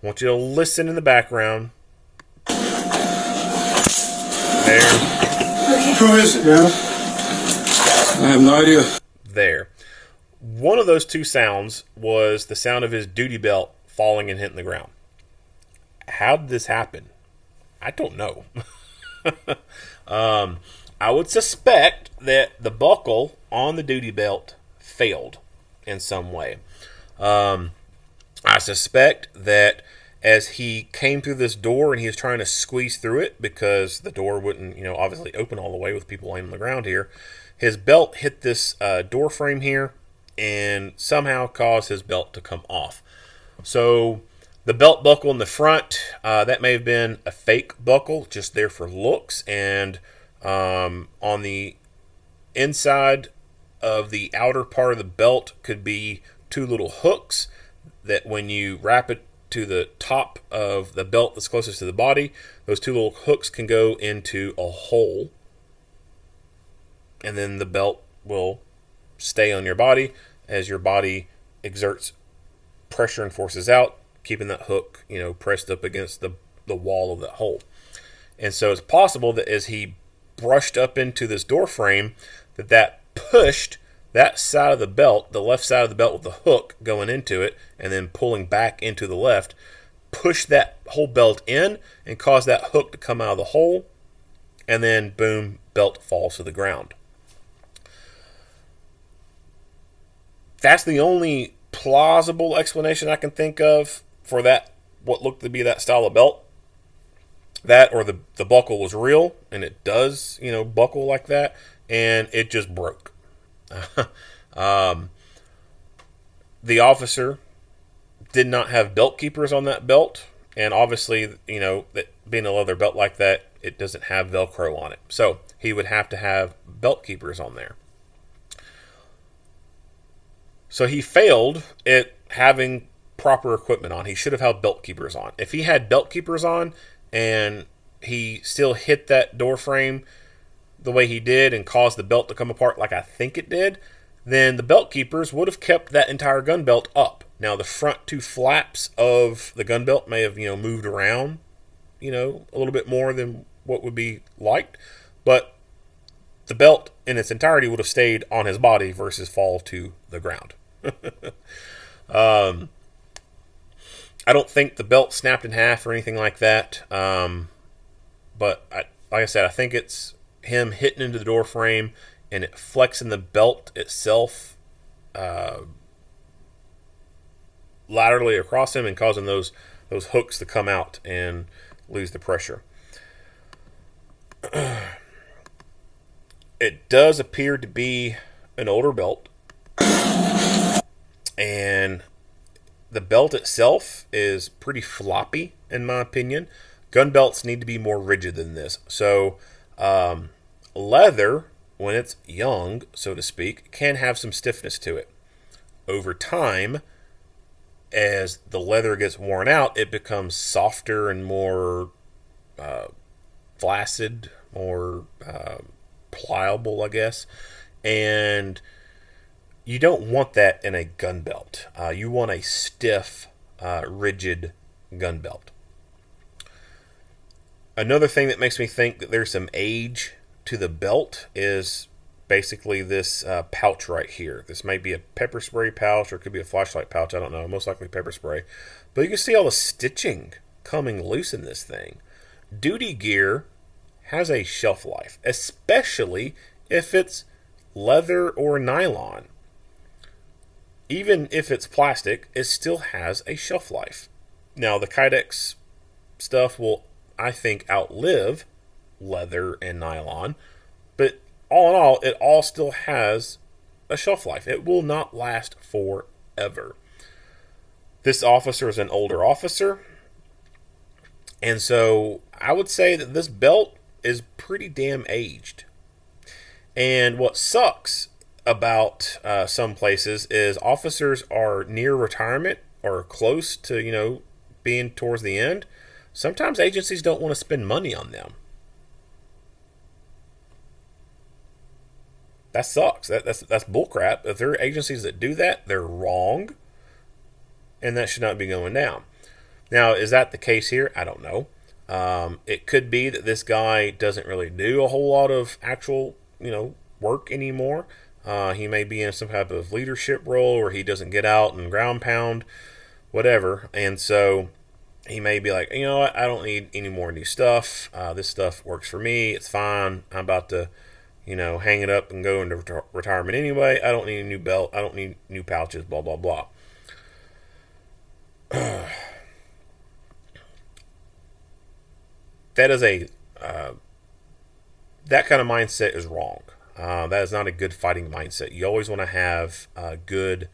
I want you to listen in the background. There. Who is it, man? I have no idea. There. One of those two sounds was the sound of his duty belt falling and hitting the ground. How did this happen? I don't know. I would suspect that the buckle on the duty belt failed in some way. I suspect that as he came through this door and he was trying to squeeze through it because the door wouldn't, obviously open all the way with people laying on the ground here, his belt hit this door frame here and somehow caused his belt to come off. So the belt buckle in the front, that may have been a fake buckle, just there for looks. And on the inside of the outer part of the belt could be two little hooks that when you wrap it to the top of the belt that's closest to the body, those two little hooks can go into a hole. And then the belt will stay on your body as your body exerts pressure and forces out, keeping that hook, pressed up against the wall of that hole. And so it's possible that as he brushed up into this door frame, that pushed that side of the belt, the left side of the belt with the hook going into it and then pulling back into the left, pushed that whole belt in and caused that hook to come out of the hole, and then boom, belt falls to the ground. That's the only plausible explanation I can think of for that, what looked to be that style of belt. That or the buckle was real, and it does, buckle like that, and it just broke. The officer did not have belt keepers on that belt, and obviously, that being a leather belt like that, it doesn't have Velcro on it. So he would have to have belt keepers on there. So he failed at having proper equipment on. He should have had belt keepers on. If he had belt keepers on and he still hit that door frame the way he did and caused the belt to come apart like I think it did, then the belt keepers would have kept that entire gun belt up. Now the front two flaps of the gun belt may have, moved around, a little bit more than what would be liked, but the belt in its entirety would have stayed on his body versus fall to the ground. I don't think the belt snapped in half or anything like that. But like I said, I think it's him hitting into the door frame and it flexing the belt itself laterally across him and causing those hooks to come out and lose the pressure. It does appear to be an older belt. And the belt itself is pretty floppy, in my opinion. Gun belts need to be more rigid than this. So, leather, when it's young, so to speak, can have some stiffness to it. Over time, as the leather gets worn out, it becomes softer and more flaccid, more pliable, I guess. And you don't want that in a gun belt. You want a stiff, rigid gun belt. Another thing that makes me think that there's some age to the belt is basically this pouch right here. This might be a pepper spray pouch or it could be a flashlight pouch. I don't know. Most likely pepper spray. But you can see all the stitching coming loose in this thing. Duty gear has a shelf life, especially if it's leather or nylon. Even if it's plastic, it still has a shelf life. Now, the Kydex stuff will, I think, outlive leather and nylon. But all in all, it all still has a shelf life. It will not last forever. This officer is an older officer. And so I would say that this belt is pretty damn aged. And what sucks about some places is officers are near retirement or close to, being towards the end. Sometimes agencies don't want to spend money on them. That sucks. That's bullcrap. If there are agencies that do that, they're wrong. And that should not be going down. Now, is that the case here? I don't know. It could be that this guy doesn't really do a whole lot of actual, work anymore. He may be in some type of leadership role where he doesn't get out and ground pound, whatever. And so he may be like, you know what, I don't need any more new stuff. This stuff works for me. It's fine. I'm about to, hang it up and go into retirement anyway. I don't need a new belt. I don't need new pouches, blah, blah, blah. That is that kind of mindset is wrong. That is not a good fighting mindset. You always want to have good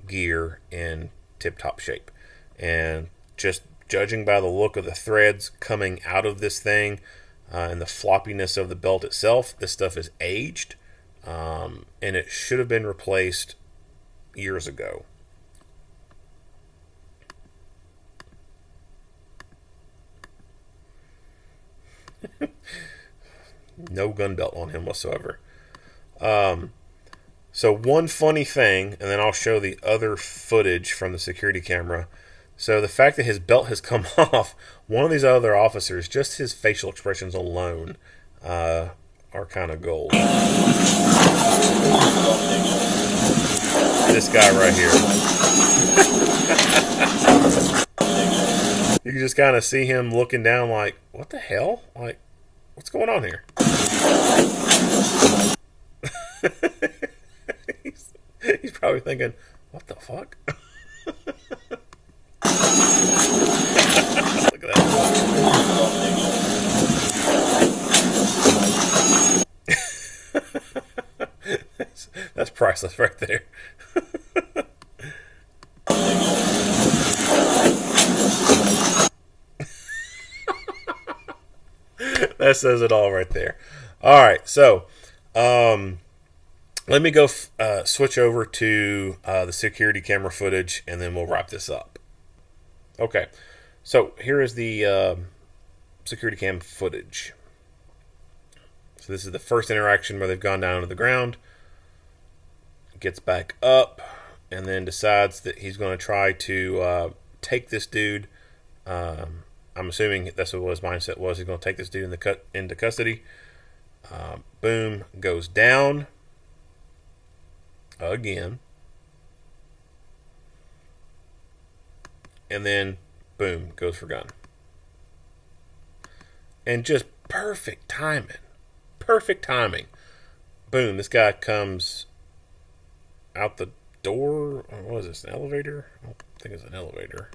gear in tip-top shape. And just judging by the look of the threads coming out of this thing and the floppiness of the belt itself, this stuff is aged, and it should have been replaced years ago. No gun belt on him whatsoever. So one funny thing, and then I'll show the other footage from the security camera. So the fact that his belt has come off, one of these other officers, just his facial expressions alone are kind of gold. This guy right here. You can just kind of see him looking down like, what the hell? Like, what's going on here? he's probably thinking, what the fuck? Look at that. That's priceless right there. That says it all right there. All right, so let me go switch over to the security camera footage, and then we'll wrap this up. Okay, so here is the security cam footage. So this is the first interaction where they've gone down to the ground, gets back up, and then decides that he's going to try to take this dude. I'm assuming that's what his mindset was. He's going to take this dude into custody. Boom, goes down again. And then, boom, goes for gun. And just perfect timing. Perfect timing. Boom, this guy comes out the door. What is this, an elevator? I don't think it's an elevator.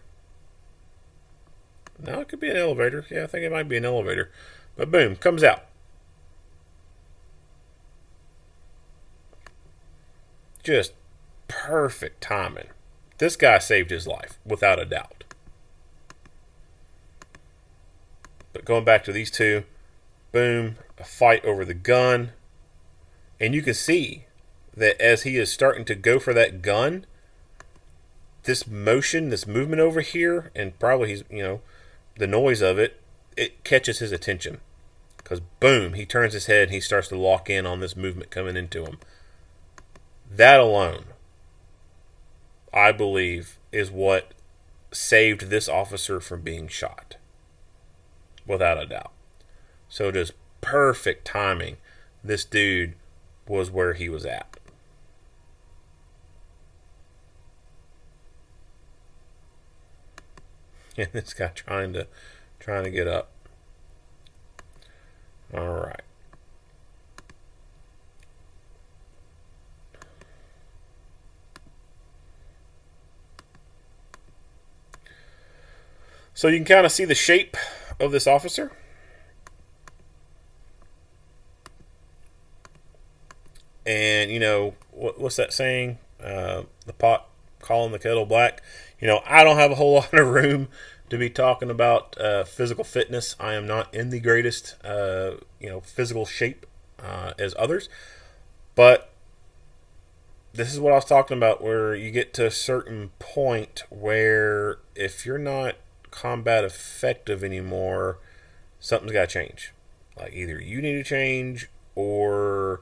No, it could be an elevator. Yeah, I think it might be an elevator. But boom, comes out. Just perfect timing. This guy saved his life, without a doubt. But going back to these two, boom, a fight over the gun. And you can see that as he is starting to go for that gun, this motion, this movement over here, and probably he's, the noise of it, it catches his attention. Because boom, he turns his head and he starts to lock in on this movement coming into him. That alone, I believe, is what saved this officer from being shot. Without a doubt. So just perfect timing. This dude was where he was at. And this guy trying to get up. All right. So you can kind of see the shape of this officer. And, what's that saying? The pot calling the kettle black. I don't have a whole lot of room to be talking about physical fitness. I am not in the greatest, physical shape as others. But this is what I was talking about, where you get to a certain point where if you're not combat effective anymore, something's got to change. Like either you need to change or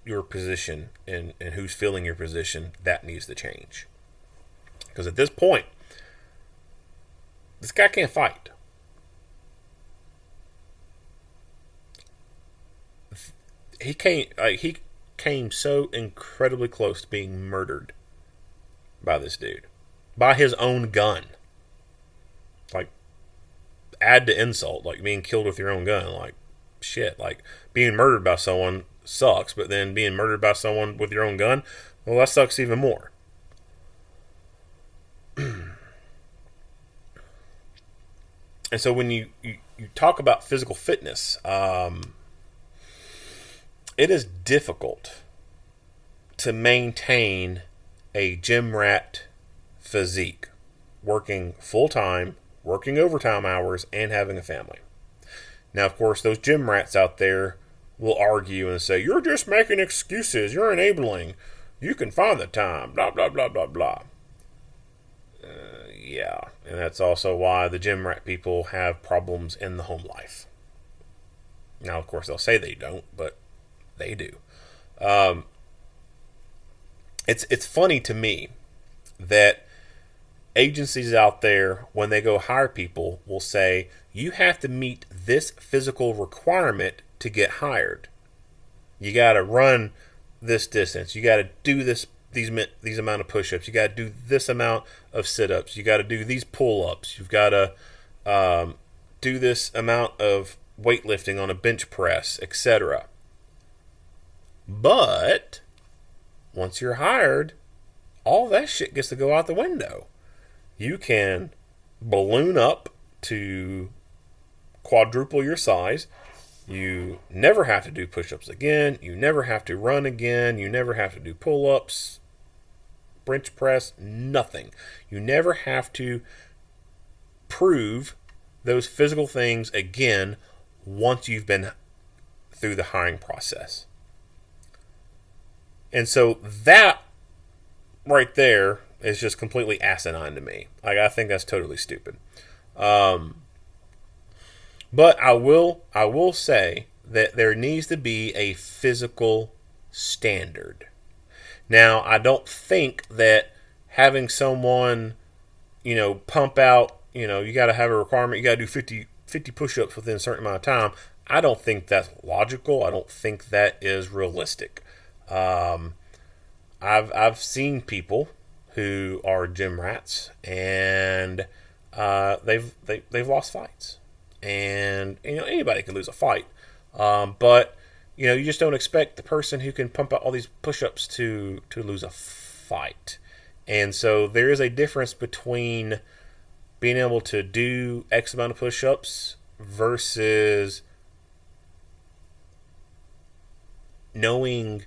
your position and who's filling your position, that needs to change. Because at this point, this guy can't fight. He came so incredibly close to being murdered by this dude. By his own gun. add to insult, like being killed with your own gun. Like, shit, like being murdered by someone sucks, but then being murdered by someone with your own gun, well, that sucks even more. And so when you talk about physical fitness, it is difficult to maintain a gym rat physique, working full-time, working overtime hours, and having a family. Now, of course, those gym rats out there will argue and say, you're just making excuses, you're enabling, you can find the time, blah, blah, blah, blah, blah. Yeah, and that's also why the gym rat people have problems in the home life. Now, of course, they'll say they don't, but they do. It's funny to me that agencies out there, when they go hire people, will say, you have to meet this physical requirement to get hired. You got to run this distance. You got to do these amount of push-ups. You got to do this amount of sit-ups. You got to do these pull-ups. You've got to do this amount of weightlifting on a bench press, etc. But once you're hired, all that shit gets to go out the window. You can balloon up to quadruple your size. You never have to do push-ups again. You never have to run again. You never have to do pull-ups, bench press, nothing. You never have to prove those physical things again once you've been through the hiring process. And so that right there is just completely asinine to me. Like, I think that's totally stupid. But I will say that there needs to be a physical standard. Now, I don't think that having someone, pump out, you got to have a requirement, you got to do 50 push-ups within a certain amount of time. I don't think that's logical. I don't think that is realistic. I've seen people who are gym rats, and they've lost fights. And anybody can lose a fight, but you just don't expect the person who can pump out all these push-ups to lose a fight. And so there is a difference between being able to do X amount of push-ups versus knowing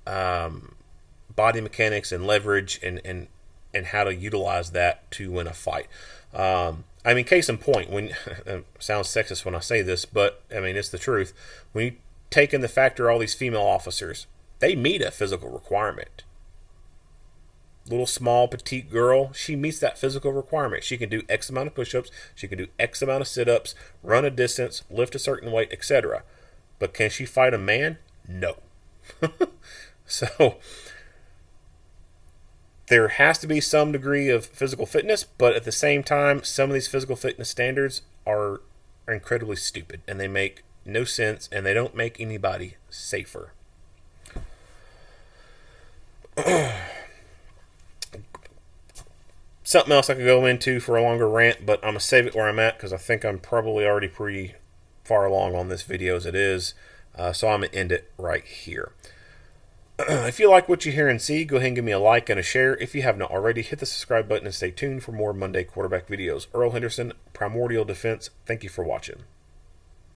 body mechanics and leverage and how to utilize that to win a fight. I mean, case in point, when it sounds sexist when I say this, but I mean, it's the truth. When you take in the factor all these female officers, they meet a physical requirement. Little small petite girl, she meets that physical requirement. She can do X amount of push-ups, she can do X amount of sit-ups, run a distance, lift a certain weight, etc. But can she fight a man? No. So there has to be some degree of physical fitness, but at the same time, some of these physical fitness standards are incredibly stupid, and they make no sense, and they don't make anybody safer. Something else I could go into for a longer rant, but I'm going to save it where I'm at because I think I'm probably already pretty far along on this video as it is, so I'm going to end it right here. If you like what you hear and see, go ahead and give me a like and a share. If you have not already, hit the subscribe button and stay tuned for more Monday quarterback videos. Earl Henderson, Primordial Defense, thank you for watching.